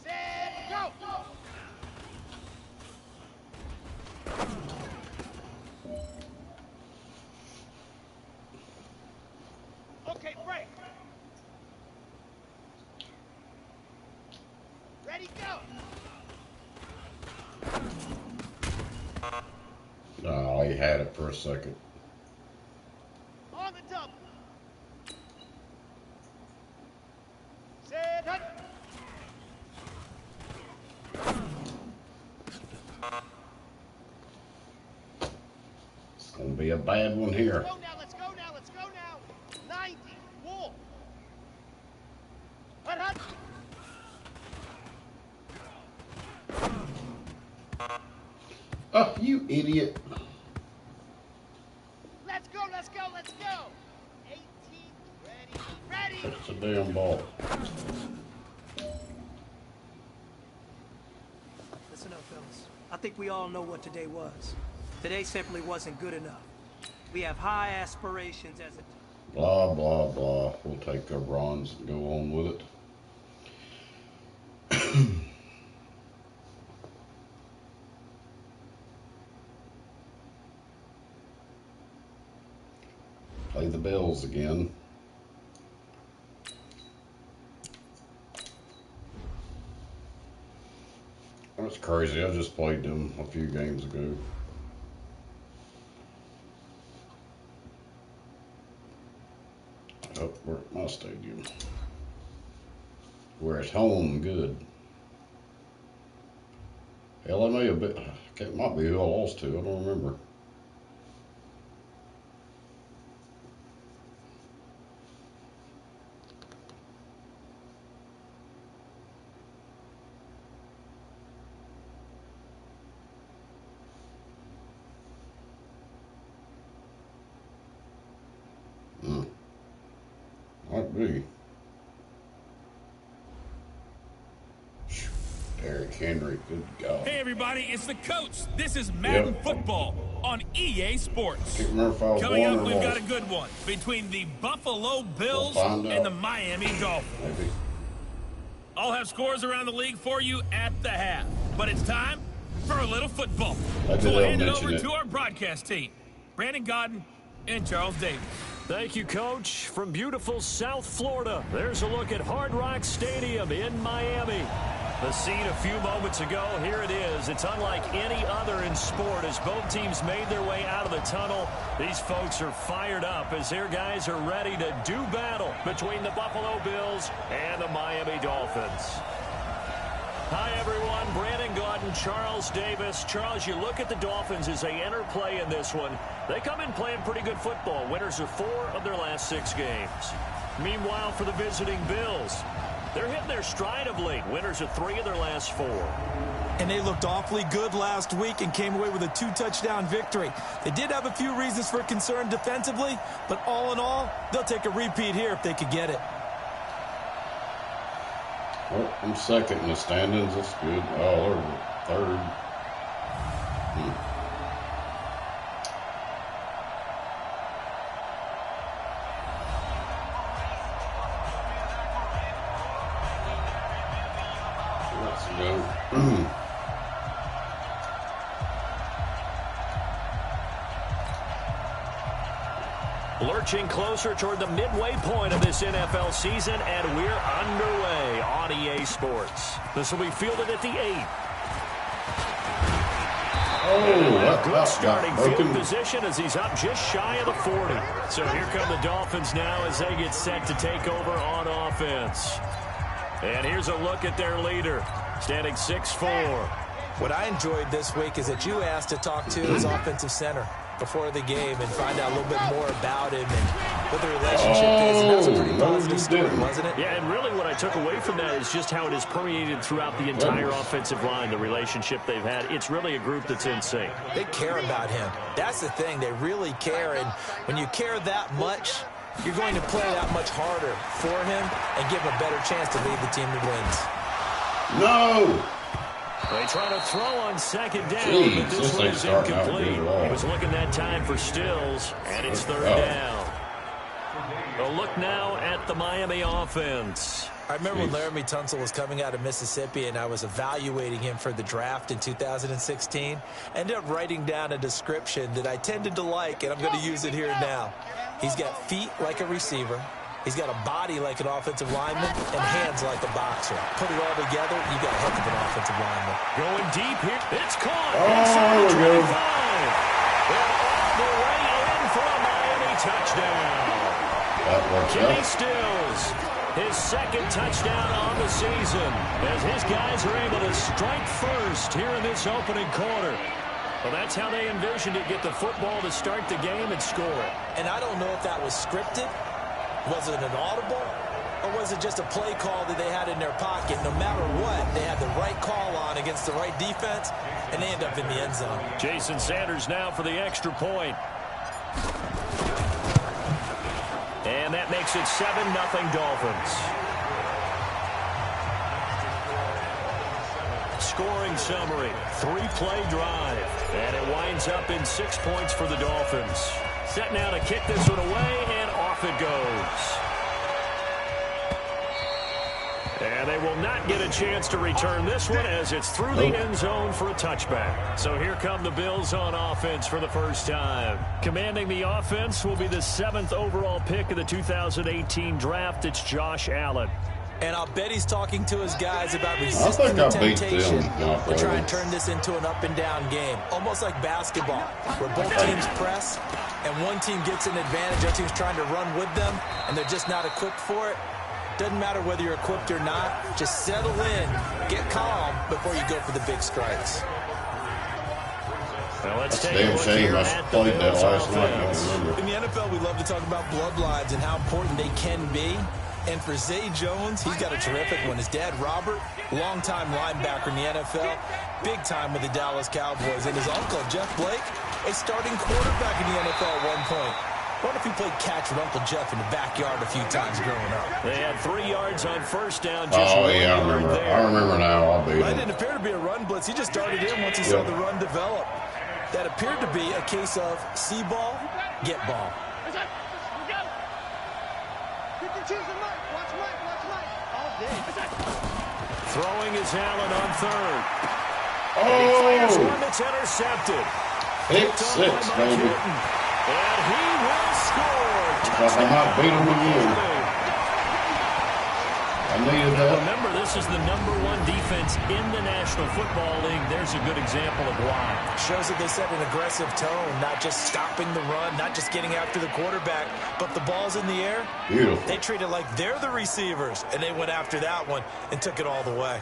Set, go! Okay, break. Ready, go! Oh, he had it for a second. On the double. Set, hut. It's gonna be a bad one here. Go now, let's go now, let's go now. 90, wall. Hut, hut. Oh, you idiot. Let's go, let's go, let's go. 18, ready, ready. That's a damn ball. Listen up, fellas. I think we all know what today was. Today simply wasn't good enough. We have high aspirations as a team. Blah, blah, blah. We'll take our bronze and go on with it. Play the Bills again. That's crazy. I just played them a few games ago. Oh, we're at my stadium. We're at home, good. Hell, I may have been. It might be who I lost to. I don't remember. Might be. Derrick Henry, good God. Hey, everybody, it's the coach. This is Madden Football on EA Sports. Can't remember if I was Coming won up, or we've got a lost. good one between the Buffalo Bills We'll find and the out. Miami Dolphins. Maybe. I'll have scores around the league for you at the half. But it's time for a little football. I did So we'll hand it mention over it. to our broadcast team, Brandon Godden and Charles Davis. Thank you, Coach. From beautiful South Florida, there's a look at Hard Rock Stadium in Miami. The scene a few moments ago, here it is. It's unlike any other in sport as both teams made their way out of the tunnel. These folks are fired up as their guys are ready to do battle between the Buffalo Bills and the Miami Dolphins. Hi, everyone. Brandon Godden, Charles Davis. Charles, you look at the Dolphins as they enter play in this one. They come in playing pretty good football. Winners of 4 of their last 6 games. Meanwhile, for the visiting Bills, they're hitting their stride of late. Winners of 3 of their last 4. And they looked awfully good last week and came away with a 2-touchdown victory. They did have a few reasons for concern defensively, but all in all, they'll take a repeat here if they could get it. Well, I'm second in the standings. That's good. Oh, they're third. Let's go. Lurching closer toward the midway point of this NFL season, and we're underway on EA Sports. This will be fielded at the 8. Oh, Good that starting got field broken. position as he's up just shy of the 40. So here come the Dolphins now as they get set to take over on offense. And here's a look at their leader, standing 6'4". What I enjoyed this week is that you asked to talk to his offensive center before the game and find out a little bit more about him and what the relationship is. And that was a pretty positive story, wasn't it? Yeah, and really what I took away from that is just how it has permeated throughout the entire offensive line, the relationship they've had. It's really a group that's in sync. They care about him. That's the thing. They really care. And when you care that much, you're going to play that much harder for him and give him a better chance to lead the team to wins. No! They try to throw on second down, Jeez, but this one is starting out incomplete. good at all. He was looking that time for Stills, and it's third down. A look now at the Miami offense. I remember when Laramie Tunsil was coming out of Mississippi and I was evaluating him for the draft in 2016. I ended up writing down a description that I tended to like, and I'm going to use it here now. He's got feet like a receiver. He's got a body like an offensive lineman and hands like a boxer. Put it all together, you got a heck of an offensive lineman. Going deep here. It's caught. Oh, there we go. And all the way in for a Miami touchdown. That works Jimmy out. Stills, his second touchdown on the season, as his guys are able to strike first here in this opening quarter. Well, that's how they envisioned it, get the football to start the game and score it. And I don't know if that was scripted. Was it an audible? Or was it just a play call that they had in their pocket? No matter what, they had the right call on against the right defense, and they end up in the end zone. Jason Sanders now for the extra point. And that makes it 7-0 Dolphins. Scoring summary, 3-play drive. And it winds up in 6 points for the Dolphins. Set now to kick this one away, and off it goes. And they will not get a chance to return this one as it's through the end zone for a touchback. So here come the Bills on offense for the first time. Commanding the offense will be the 7th overall pick of the 2018 draft. It's Josh Allen. And I'll bet he's talking to his guys about resisting the temptation to try and turn this into an up-and-down game. Almost like basketball, where both teams press, and one team gets an advantage, the other team's trying to run with them, and they're just not equipped for it. Doesn't matter whether you're equipped or not. Just settle in, get calm before you go for the big strikes. Well, let's That's take a damn shame I played that last night. I don't remember. In the NFL, we love to talk about bloodlines and how important they can be. And for Zay Jones, he's got a terrific one. His dad, Robert, longtime linebacker in the NFL, big time with the Dallas Cowboys. And his uncle, Jeff Blake, a starting quarterback in the NFL at one point. What if he played catch with Uncle Jeff in the backyard a few times growing up? They had 3 yards on first down. Oh, yeah, I remember. I remember now. I'll beat That him. didn't appear to be a run blitz. He just darted in once he saw the run develop. That appeared to be a case of see ball, get ball. Throwing is Allen on third. Oh! And he fires one that's intercepted. Pick six, baby. And he will score. I might beat him again. I needed that. Remember, this is the #1 defense in the National Football League. There's a good example of why. Shows that they set an aggressive tone, not just stopping the run, not just getting after the quarterback, but the ball's in the air. Beautiful. They treat it like they're the receivers, and they went after that one and took it all the way.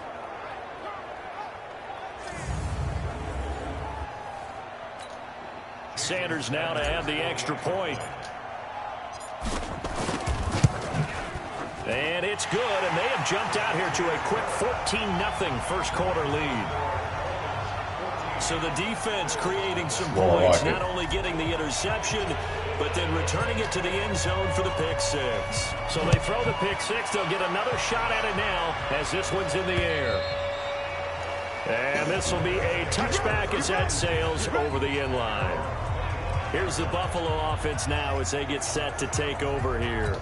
Sanders now to add the extra point. And it's good, and they have jumped out here to a quick 14-0 first quarter lead. So the defense creating some points, not only getting the interception, but then returning it to the end zone for the pick six. So they throw the pick six. They'll get another shot at it now as this one's in the air. And this will be a touchback as that sails over the end line. Here's the Buffalo offense now as they get set to take over here.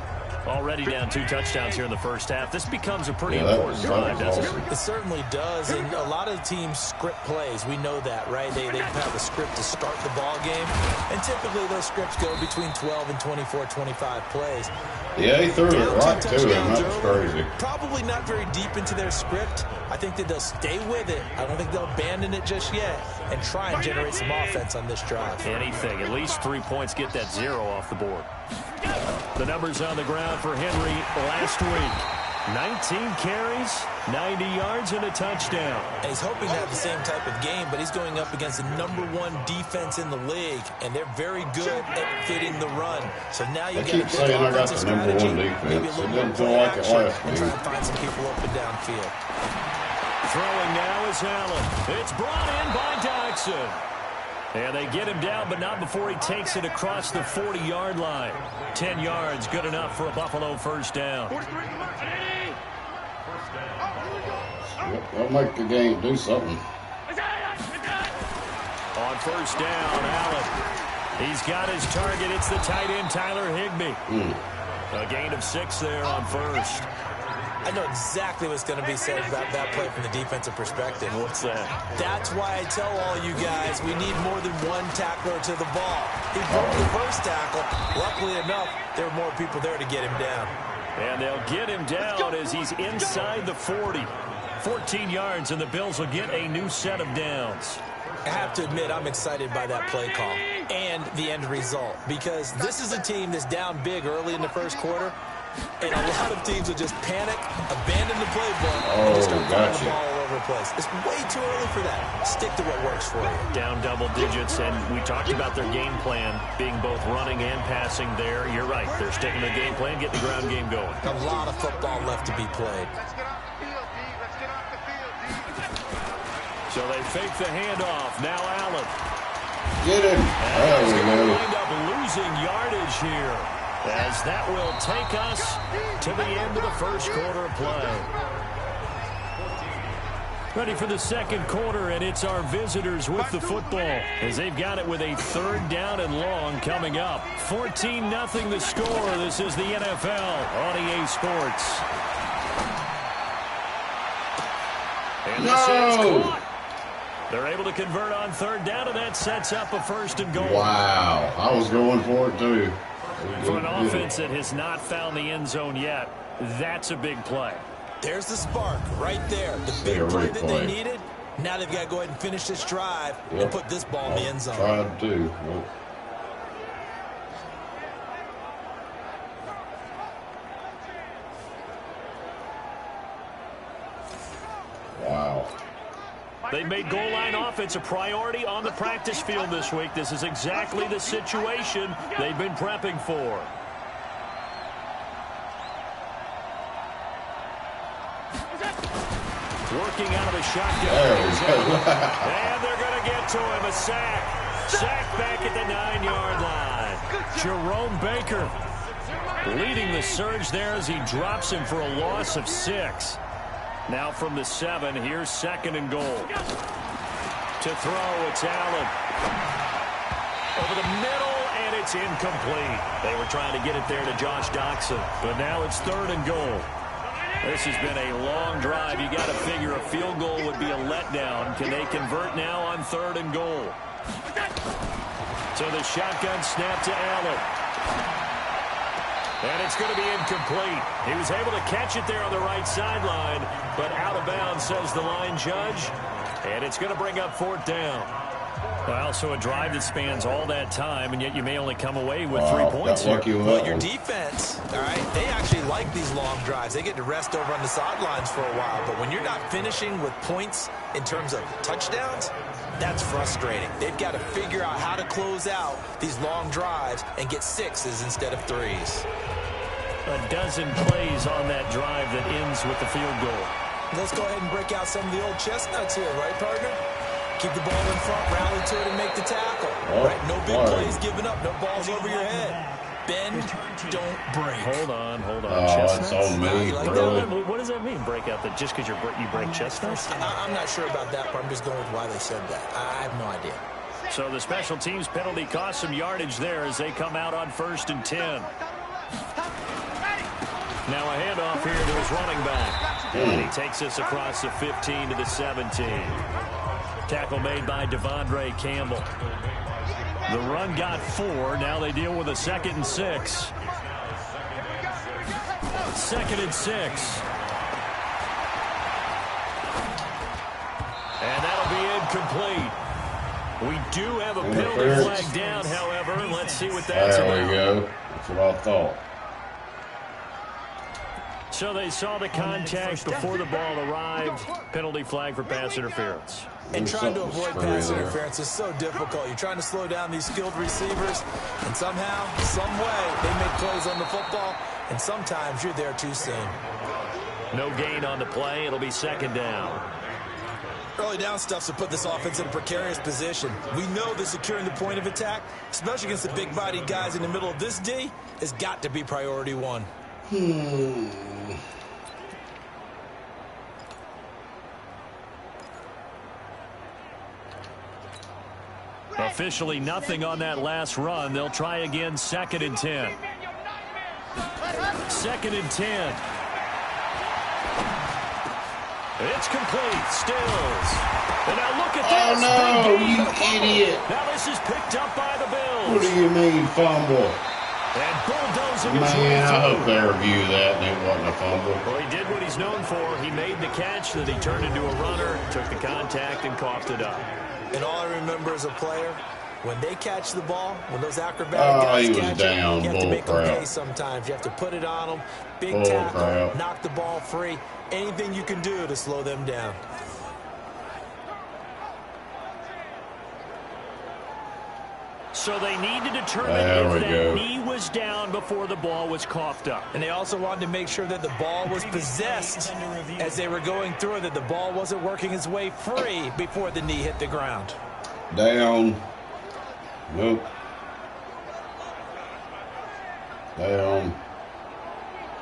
Already down 2 touchdowns here in the first half. This becomes a pretty important drive, doesn't it? It certainly does, and a lot of the teams script plays. We know that, right? They have a script to start the ball game, and typically those scripts go between 12 and 24, 25 plays. Yeah, he threw it right to him. That was crazy. Probably not very deep into their script. I think that they'll stay with it. I don't think they'll abandon it just yet and try and generate some offense on this drive. Anything. At least 3 points. Get that 0 off the board. The numbers on the ground for Henry last week. 19 carries, 90 yards, and a touchdown. And he's hoping to have the same type of game, but he's going up against the #1 defense in the league, and they're very good at fitting the run. So now you keep saying I got the #1 defense. It doesn't feel like it last and try week. and find some people up and downfield. Throwing now is Allen. It's brought in by Dodson. And they get him down, but not before he takes it across the 40-yard line. 10 yards, good enough for a Buffalo first down. Yep, they'll make the game do something. On first down, Allen. He's got his target. It's the tight end, Tyler Higbee. A gain of 6 there on first. I know exactly what's going to be said about that play from the defensive perspective. What's that? That's why I tell all you guys we need more than one tackler to the ball. He broke the first tackle. Luckily enough, there were more people there to get him down. And they'll get him down as he's inside the 40. 14 yards, and the Bills will get a new set of downs. I have to admit, I'm excited by that play call and the end result, because this is a team that's down big early in the first quarter, and a lot of teams will just panic, abandon the playbook, and just start throwing the ball all over the place. It's way too early for that. Stick to what works for you. Down double digits, and we talked about their game plan being both running and passing there. You're right. They're sticking to the game plan, getting the ground game going. A lot of football left to be played. So they fake the handoff. Now Allen. Get him. There we go. Wind up losing yardage here, as that will take us to the end of the first quarter of play. Ready for the second quarter, and it's our visitors with the football, as they've got it with a 3rd down and long coming up. 14-0 the score. This is the NFL on EA Sports. And this is caught. They're able to convert on 3rd down, and that sets up a 1st and goal. Wow. I was going for it, too. For an offense that has not found the end zone yet, that's a big play. There's the spark right there. The big play that they needed. Now they've got to go ahead and finish this drive and put this ball in the end zone. Tried to. Wow. They made goal line offense a priority on the practice field this week. This is exactly the situation they've been prepping for. Working out of a shotgun. And they're going to get to him. A sack. Sack back at the 9-yard line. Jerome Baker leading the surge there as he drops him for a loss of 6. Now from the 7, here's 2nd and goal. To throw, it's Allen. Over the middle, and it's incomplete. They were trying to get it there to Josh Doxson, but now it's 3rd and goal. This has been a long drive. You got to figure a field goal would be a letdown. Can they convert now on 3rd and goal? So the shotgun snap to Allen. And it's going to be incomplete. He was able to catch it there on the right sideline, but out of bounds, says the line judge. And it's going to bring up 4th down. Well, so a drive that spans all that time, and yet you may only come away with 3 points here. Well, your defense, all right, they actually like these long drives. They get to rest over on the sidelines for a while. But when you're not finishing with points in terms of touchdowns, that's frustrating. They've got to figure out how to close out these long drives and get 6s instead of 3s. A dozen plays on that drive that ends with the field goal. Let's go ahead and break out some of the old chestnuts here, right, partner? Keep the ball in front, rally to it, and make the tackle. Right? No big plays given up, no balls over your head. Bend, don't break. Hold on. Chestnuts? It's on me, really? What does that mean, break out? That just because you break chestnuts? I'm not sure about that, but I'm just going with why they said that. I have no idea. So the special teams penalty cost some yardage there as they come out on 1st and 10. Now a handoff here to his running back. And he takes us across the 15 to the 17. Tackle made by Devondre Campbell. The run got 4. Now they deal with a 2nd and 6. 2nd and 6. And that'll be incomplete. We do have a penalty flag down, however. Let's see what that's about. There we go. That's what I thought. So they saw the contact before the ball arrived. Penalty flag for pass interference. And trying to avoid pass interference is so difficult. You're trying to slow down these skilled receivers, and somehow, some way, they make plays on the football, and sometimes you're there too soon. No gain on the play. It'll be 2nd down. Early down stuffs will put this offense in a precarious position. We know that securing the point of attack, especially against the big-bodied guys in the middle of this D, has got to be priority 1. Officially nothing on that last run. They'll try again, 2nd and 10. 2nd and 10. It's complete. Stills. And now look at this. Oh, no, you idiot. Now this is picked up by the Bills. What do you mean, fumble? And bulldozing his way Man, I through. hope they review that and it wasn't a fumble. Well, he did what he's known for. He made the catch, then he turned into a runner, took the contact, and coughed it up. And all I remember as a player, when they catch the ball, when those acrobatic guys he was catch down. it, you have to Bull make them crap. pay sometimes. You have to put it on them. Big Bull tackle, crap. knock the ball free. Anything you can do to slow them down. So they need to determine There if we that go. knee was down before the ball was coughed up. And they also wanted to make sure that the ball was possessed as they were going through, that the ball wasn't working its way free before the knee hit the ground. Down. Nope. Down.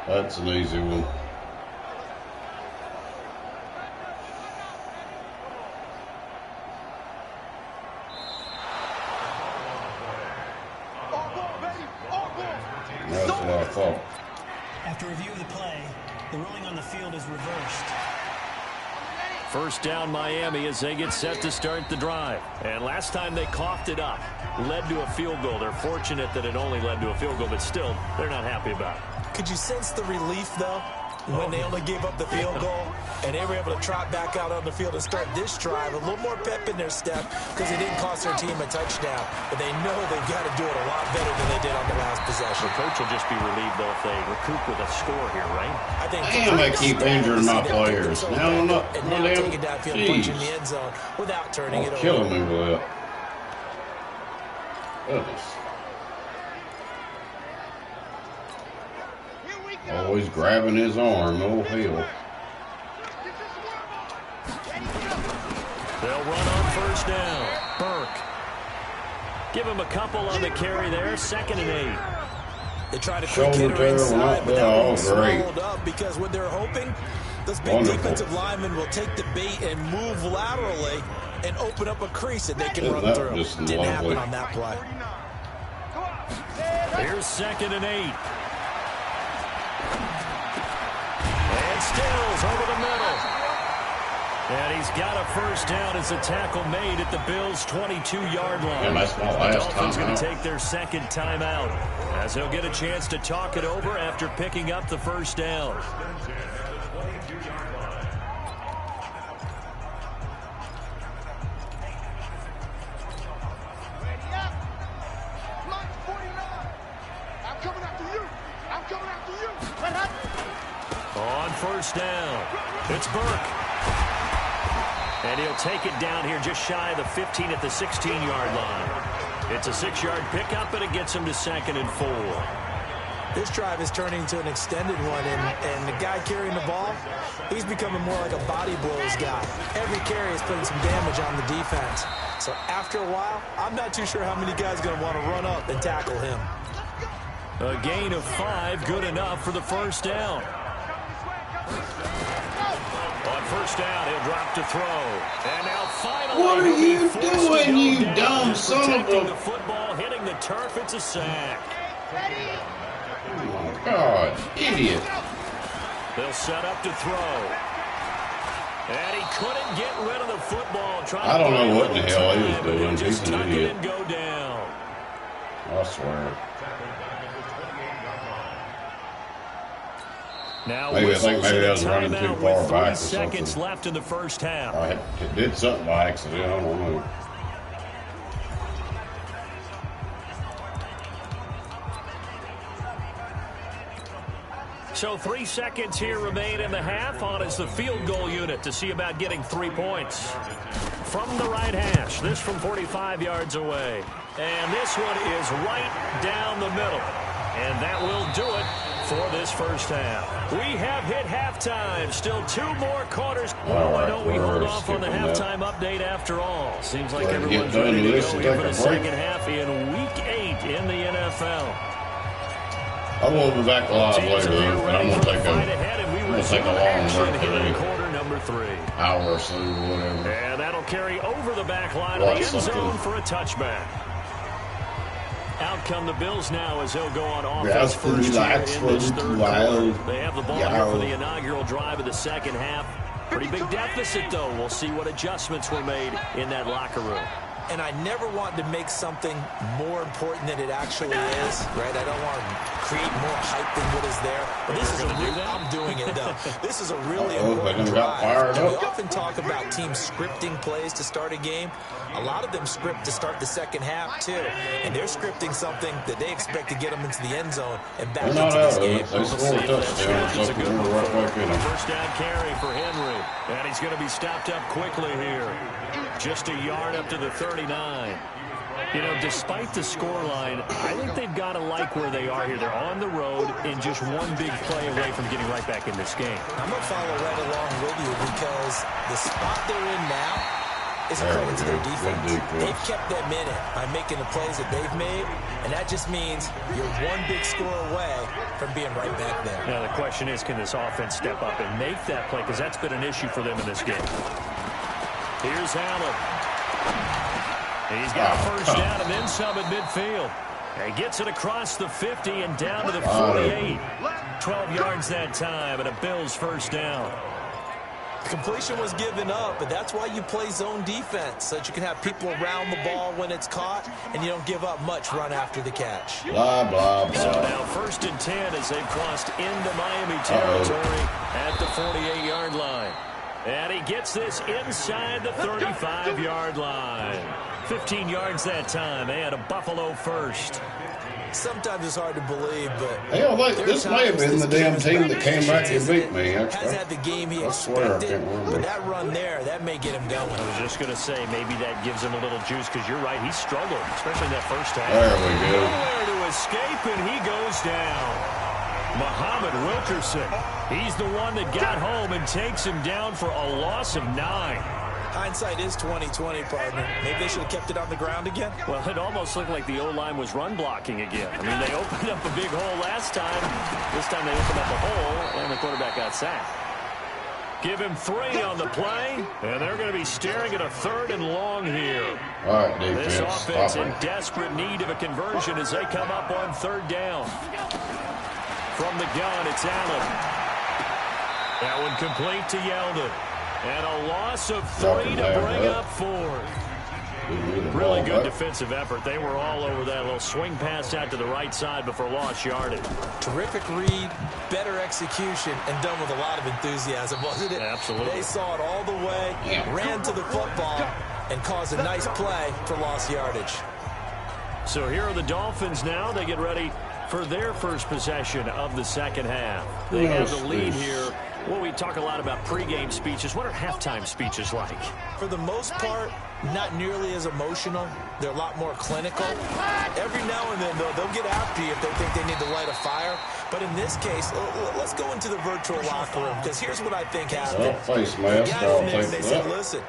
That's an easy one. That's what I thought. After review of the play, the ruling on the field is reversed. First down Miami as they get set to start the drive. And last time they coughed it up, led to a field goal. They're fortunate that it only led to a field goal, but still, they're not happy about it. Could you sense the relief, though, when they only gave up the field goal and they were able to trot back out on the field and start this drive? A little more pep in their step because it didn't cost their team a touchdown. But they know they've got to do it a lot better than they did on the last possession. The coach will just be relieved, though, if they recoup with a score here, right? I think Damn, they keep injuring my players. Now I'm not. and now take it downfield and punch in the end zone without turning it over. Killing me with that. Goodness. Always grabbing his arm. Oh, hell. They'll run on first down. Burke. Give him a couple on the carry there. 2nd and 8. They try to quick Shoulder hit her inside, but that oh, one's great. swallowed up because what they're hoping, those big Wonderful. defensive linemen will take the bait and move laterally and open up a crease that they can Isn't run that through. just Didn't happen lovely? on that play. Here's 2nd and 8. And Stills over the middle. And he's got a first down as the tackle made at the Bills' 22-yard line. Yeah, that's my The last Dolphins going timeout. to take their second timeout as they'll get a chance to talk it over after picking up the first down. On first down, it's Burke. And he'll take it down here just shy of the 15 at the 16-yard line. It's a 6-yard pickup, and it gets him to 2nd and 4. This drive is turning into an extended one, and the guy carrying the ball, he's becoming more like a body blows guy. Every carry is putting some damage on the defense. So after a while, I'm not too sure how many guys are going to want to run up and tackle him. A gain of 5, good enough for the first down. On first down, he'll drop to throw. And now finally, What are he'll be you forced to doing, go you down. dumb Just son of protecting a- the football, hitting the turf. It's a sack. Oh, my God. Idiot. They'll set up to throw. And he couldn't get rid of the football. I don't know what in the hell he was doing. Just He's an tuck it idiot. and go down. I swear. Now Maybe I think whistles maybe and I a was running too timeout far with back or 3 seconds something. left in the first half. I did something by accident. I don't know. So 3 seconds here remain in the half. On is the field goal unit to see about getting 3 points. From the right hash, this from 45 yards away. And this one is right down the middle. And that will do it for this first half. We have hit halftime. Still 2 more quarters. All Why right, don't we we're hold off on the skipping that. halftime update after all? Seems like Get everyone's done ready with to this go and here take for a the break. second half in Week 8 in the NFL. I will be back live Teams later, are though, but I'm ready going for to the take fight ahead, and we I'm gonna resume take a long action break here in today. quarter number 3. Hour or so, whatever. And that'll carry over the back line of the end zone for a touchback. Out come the Bills now as they'll go on offense first here in this third quarter. They have the ball here for the inaugural drive of the second half. Pretty big deficit, though. We'll see what adjustments were made in that locker room. And I never want to make something more important than it actually is, right? I don't want to create more hype than what is there. But this is I'm doing it, though. This is a really important drive. We often talk about teams scripting plays to start a game. A lot of them script to start the second half, too. And they're scripting something that they expect to get them into the end zone and back into this game. They scored a touchdown. It's a good one right back in. First down carry for Henry. And he's going to be stopped up quickly here. Just a yard up to the 39. You know, despite the scoreline, I think they've got to like where they are here. They're on the road and just one big play away from getting right back in this game. I'm going to follow right along with you because the spot they're in now is a credit to their defense. They've kept them in it by making the plays that they've made, and that just means you're one big score away from being right back there. Now, the question is, can this offense step up and make that play? Because that's been an issue for them in this game. Here's Allen. He's got a first down and then some at midfield. He gets it across the 50 and down to the 48. 12 yards that time and a Bills first down. Completion was given up, but that's why you play zone defense, so that you can have people around the ball when it's caught, and you don't give up much run after the catch. Blah, blah, blah. So now 1st and 10 as they've crossed into Miami territory at the 48-yard line. And he gets this inside the 35-yard line. 15 yards that time. They had a Buffalo first. Sometimes it's hard to believe, but hell, this may have been the damn team that came back and beat me. Has had the game he expected, but that run there, that may get him going. I was just going to say, maybe that gives him a little juice, because you're right, he struggled, especially in that first half. There we go. Nowhere to escape, and he goes down. Muhammad Wilkerson, he's the one that got home and takes him down for a loss of 9. Hindsight is 20/20, partner. Maybe they should have kept it on the ground again. Well, it almost looked like the O-line was run blocking again. I mean, they opened up a big hole last time. This time they opened up a hole, and the quarterback got sacked. Give him 3 on the play, and they're going to be staring at a 3rd and long here. All right, defense. This offense in desperate need of a conversion as they come up on 3rd down. From the gun, it's Allen. That one complete to Yeldon. And a loss of 3 to bring up 4. Really good defensive effort. They were all over that little swing pass out to the right side before lost yardage. Terrific read, better execution, and done with a lot of enthusiasm, wasn't it? Absolutely. They saw it all the way, ran to the football, and caused a nice play for lost yardage. So here are the Dolphins now. They get ready for their first possession of the second half. They have the lead here. Well, we talk a lot about pregame speeches. What are halftime speeches like? For the most part, not nearly as emotional. They're a lot more clinical. Every now and then, though, they'll get after you if they think they need to light a fire. But in this case, let's go into the virtual locker room, because here's what I think happened. Face mask, I'll take they that. said, listen,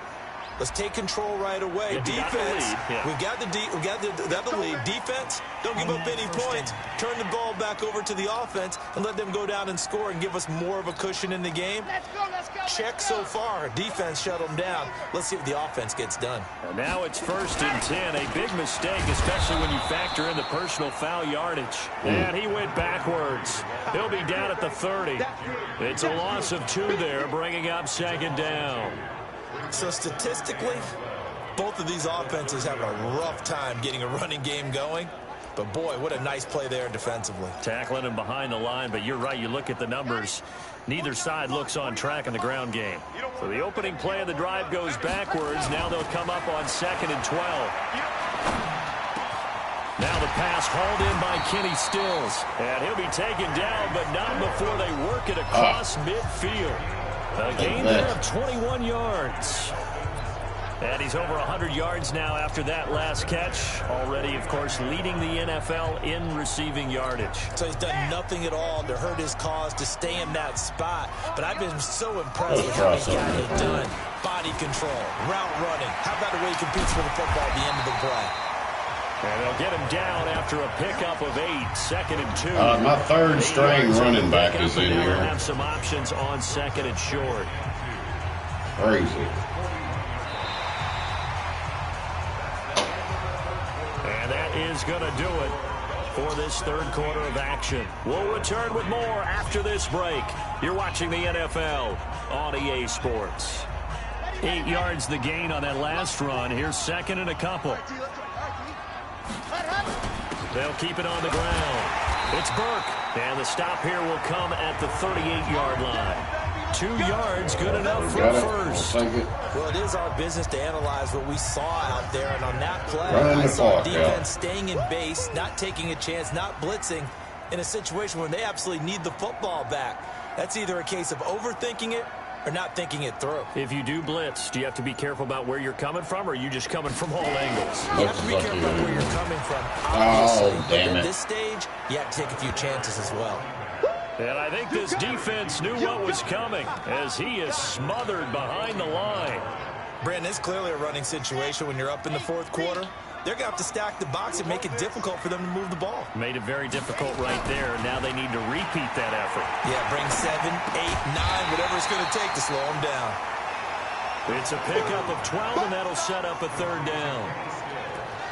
let's take control right away. Defense, we've got the lead. Defense, don't give up any points. Turn the ball back over to the offense and let them go down and score and give us more of a cushion in the game. Check so far. Defense shut them down. Let's see if the offense gets done. And now it's 1st and 10. A big mistake, especially when you factor in the personal foul yardage. And he went backwards. He'll be down at the 30. It's a loss of 2 there, bringing up 2nd down. So statistically, both of these offenses have a rough time getting a running game going. But, boy, what a nice play there defensively. Tackling him behind the line, but you're right. You look at the numbers. Neither side looks on track in the ground game. So the opening play of the drive goes backwards. Now they'll come up on 2nd and 12. Now the pass hauled in by Kenny Stills. And he'll be taken down, but not before they work it across midfield. A gain there of 21 yards. And he's over 100 yards now after that last catch. Already, of course, leading the NFL in receiving yardage. So he's done nothing at all to hurt his cause, to stay in that spot. But I've been so impressed with how he got it done. Body control, route running. How about the way he competes for the football at the end of the play? And they'll get him down after a pickup of 8, 2nd and 2. My 3rd string running back is in here. Have some options on 2nd and short. Crazy. And that is going to do it for this third quarter of action. We'll return with more after this break. You're watching the NFL on EA Sports. 8 yards the gain on that last run. Here's second and a couple. They'll keep it on the ground. It's Burke. And the stop here will come at the 38-yard line. 2 yards, good enough for a first. Well, it is our business to analyze what we saw out there. And on that play, I saw defense staying in base, not taking a chance, not blitzing in a situation where they absolutely need the football back. That's either a case of overthinking it or not thinking it through. If you do blitz, do you have to be careful about where you're coming from, or are you just coming from all angles? You have to be careful about where you're coming from, obviously. Oh, damn but it. at this stage, you have to take a few chances as well. And I think this defense knew what was coming as he is smothered behind the line. Brandon, it's clearly a running situation when you're up in the fourth quarter. They're going to have to stack the box and make it difficult for them to move the ball. Made it very difficult right there. Now they need to repeat that effort. Yeah, bring 7, 8, 9, whatever it's going to take to slow them down. It's a pickup of 12, and that'll set up a third down.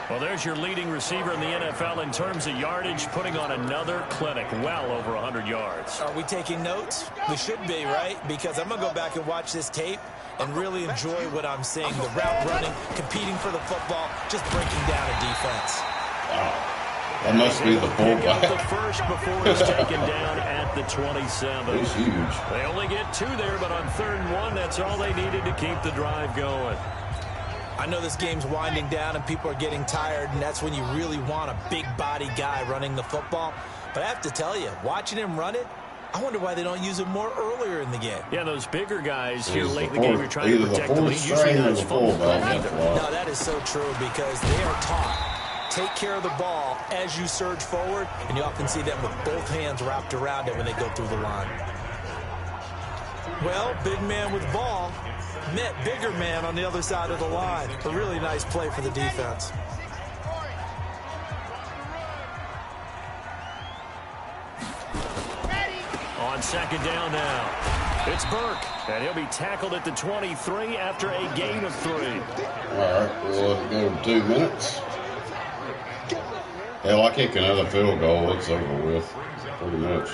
Well, there's your leading receiver in the NFL in terms of yardage, putting on another clinic, well over 100 yards. Are we taking notes? We should be, right? Because I'm going to go back and watch this tape and really enjoy what I'm seeing. The route running, competing for the football, just breaking down a defense. Wow. That must be the fullback. The first before he's taken down at the 27. He's huge. They only get 2 there, but on 3rd and 1, that's all they needed to keep the drive going. I know this game's winding down and people are getting tired, and that's when you really want a big body guy running the football. But I have to tell you, watching him run it, I wonder why they don't use him more earlier in the game. Yeah, those bigger guys here late in the game, you're trying to protect them. He usually has fullback. No, that is so true because they are taught. Take care of the ball as you surge forward, and you often see them with both hands wrapped around it when they go through the line. Well, big man with ball met bigger man on the other side of the line. A really nice play for the defense. On 2nd down now, it's Burke, and he'll be tackled at the 23 after a gain of 3. All right, we'll let it go to 2 minutes. Hell, I kick another field goal, it's over with, pretty much.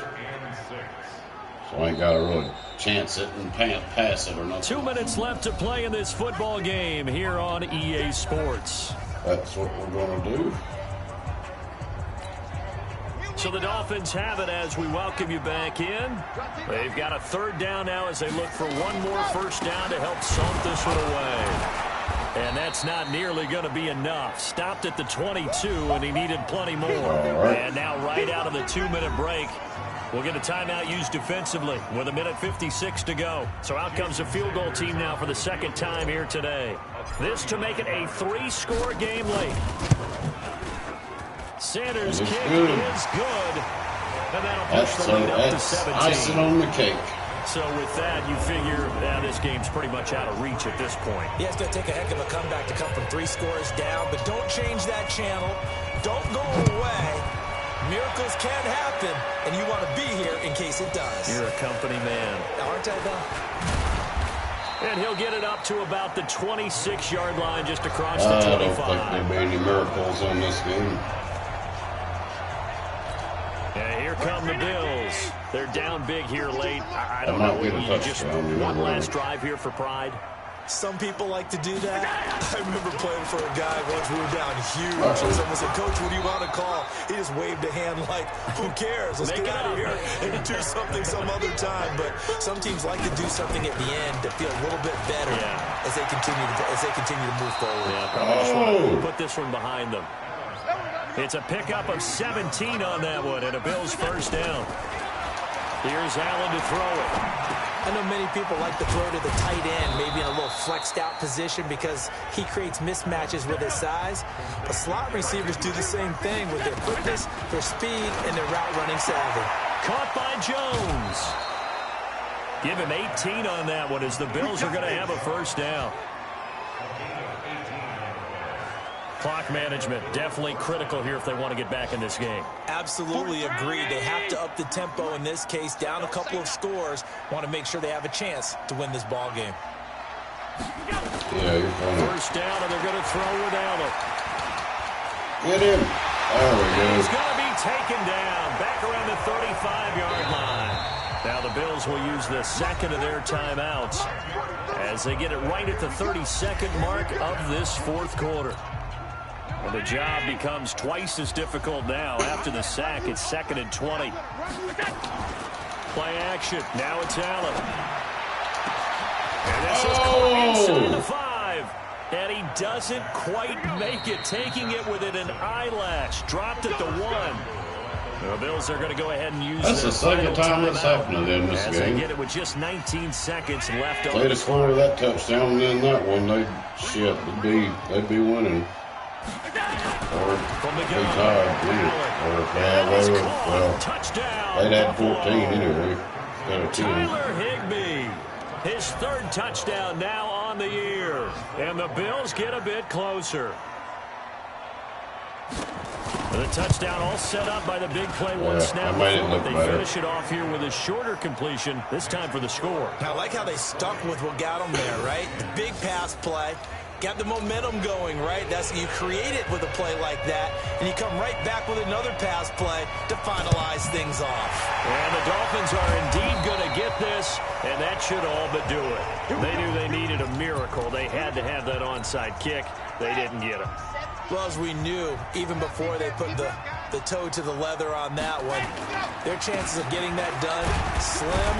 So I ain't got to really chance it and pass it or nothing. 2 minutes left to play in this football game here on EA Sports. That's what we're going to do. So the Dolphins have it as we welcome you back in. They've got a 3rd down now as they look for one more first down to help salt this one away. And that's not nearly going to be enough. Stopped at the 22, and he needed plenty more. Right. And now right out of the 2-minute break, we'll get a timeout used defensively with 1:56 to go. So out comes a field goal team now for the 2nd time here today. This to make it a 3-score game late. Sanders' kick is good. And that'll push the lead up to 17. Icing on the cake. So with that, you figure this game's pretty much out of reach at this point. Yeah, it's going to take a heck of a comeback to come from 3 scores down, but don't change that channel. Don't go away. Miracles can happen, and you want to be here in case it does. You're a company man. Aren't I, though? And he'll get it up to about the 26-yard line just across the 25. I don't think there'll be any miracles on this game. And here come the Bills. They're down big here late. I don't might know. get a You just touchdown. one last drive here for pride. Some people like to do that. I remember playing for a guy once we were down huge, and someone said, "Coach, what do you want to call?" He just waved a hand like, "Who cares? Let's get out of here and do something some other time." But some teams like to do something at the end to feel a little bit better as they continue to move forward. Yeah, probably just want to put this one behind them. It's a pickup of 17 on that one, and a Bills first down. Here's Allen to throw it. I know many people like to throw to the tight end, maybe in a little flexed out position because he creates mismatches with his size. But slot receivers do the same thing with their quickness, their speed, and their route running savvy. Caught by Jones. Give him 18 on that one as the Bills are going to have a first down. Clock management definitely critical here if they want to get back in this game. Absolutely agreed. They have to up the tempo in this case, down a couple of scores. Want to make sure they have a chance to win this ball game. Yeah, you're funny. First down, and they're going to throw without it. Get him. There we go. He's going to be taken down back around the 35-yard line. Now the Bills will use the second of their timeouts as they get it right at the 32nd mark of this fourth quarter. And the job becomes twice as difficult now after the sack. It's 2nd and 20. Play action. Now it's Allen. And this is caught inside the 5. And he doesn't quite make it, taking it within an eyelash. Dropped at the 1. The Bills are going to go ahead and use That's the second time that's happened in this as game. they get it with just 19 seconds left. They'd have scored that touchdown, and then that one, they'd be winning. Or be tied, or if they were, well, they'd had 14 anyway, instead of 10. Tyler Higbee, his 3rd touchdown now on the year, and the Bills get a bit closer. The touchdown all set up by the big play one snap. They finish it off here with a shorter completion, this time for the score. I like how they stuck with what got them there, right? The big pass play. Got the momentum going, right? That's you create it with a play like that, and you come right back with another pass play to finalize things off. And the Dolphins are indeed going to get this, and that should all but do it. They knew they needed a miracle. They had to have that onside kick. They didn't get it. Well, as we knew, even before they put the toe to the leather on that one, their chances of getting that done, slim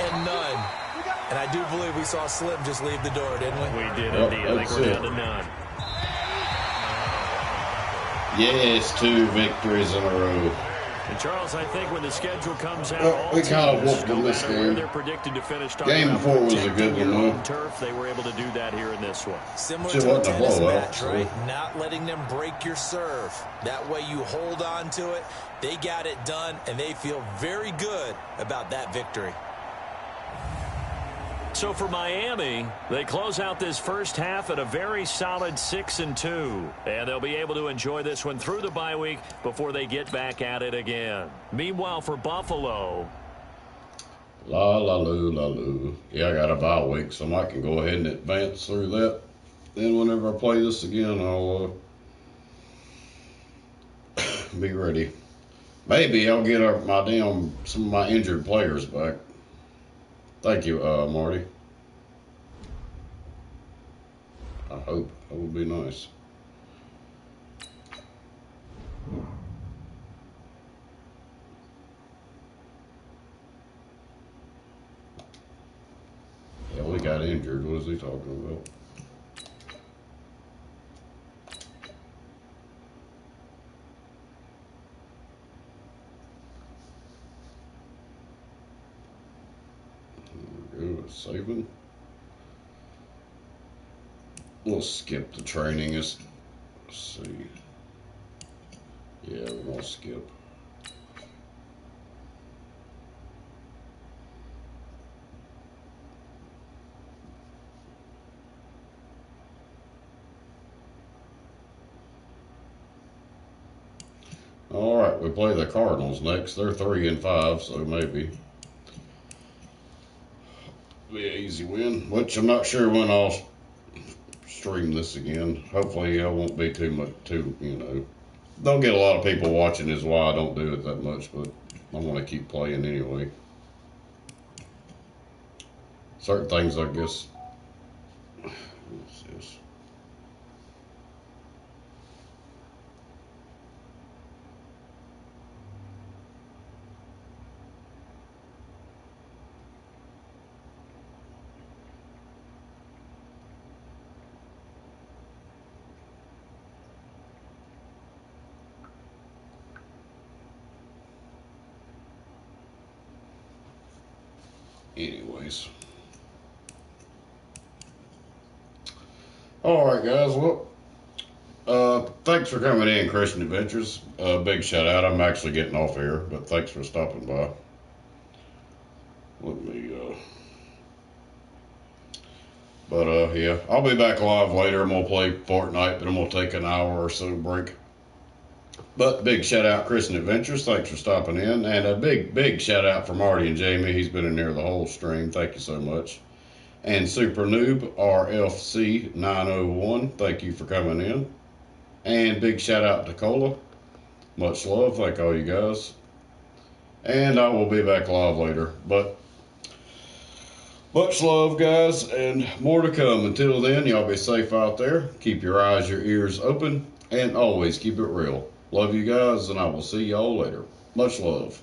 and none. And I do believe we saw Slim just leave the door, didn't we? We did indeed. I think we're down to none. Yes, 2 victories in a row. And Charles, I think when the schedule comes out, we kind of whooped them this game. They're predicted to finish game before was a good one, though. Turf, they were able to do that here in this one. Similar to a tennis match, right? Not letting them break your serve. That way you hold on to it. They got it done, and they feel very good about that victory. So for Miami, they close out this first half at a very solid 6-2. And they'll be able to enjoy this one through the bye week before they get back at it again. Meanwhile, for Buffalo. La la loo, la loo. Yeah, I got a bye week, so I can go ahead and advance through that. Then whenever I play this again, I'll be ready. Maybe I'll get some of my injured players back. Thank you, Marty. I hope. That would be nice. Yeah, we got injured. What is he talking about? Saving. We'll skip the training. Let's see. Yeah, we're gonna skip. All right, we play the Cardinals next. They're 3-5, so maybe. Be an easy win, which I'm not sure when I'll stream this again. Hopefully it won't be don't get a lot of people watching is why I don't do it that much, but I want to keep playing anyway. Certain things, I guess. What's this? Anyways. Alright guys, well, thanks for coming in, Christian Adventures. Big shout out. I'm actually getting off air, but thanks for stopping by. Let me, yeah, I'll be back live later. I'm going to play Fortnite, but I'm going to take an hour or so break. But big shout out, Christian Adventures. Thanks for stopping in. And a big shout out for Marty and Jamie. He's been in there the whole stream. Thank you so much. And Super Noob RFC 901, thank you for coming in. And big shout out to Cola. Much love, thank all you guys. And I will be back live later. But much love, guys, and more to come. Until then, y'all be safe out there. Keep your eyes, your ears open, and always keep it real. Love you guys, and I will see y'all later. Much love.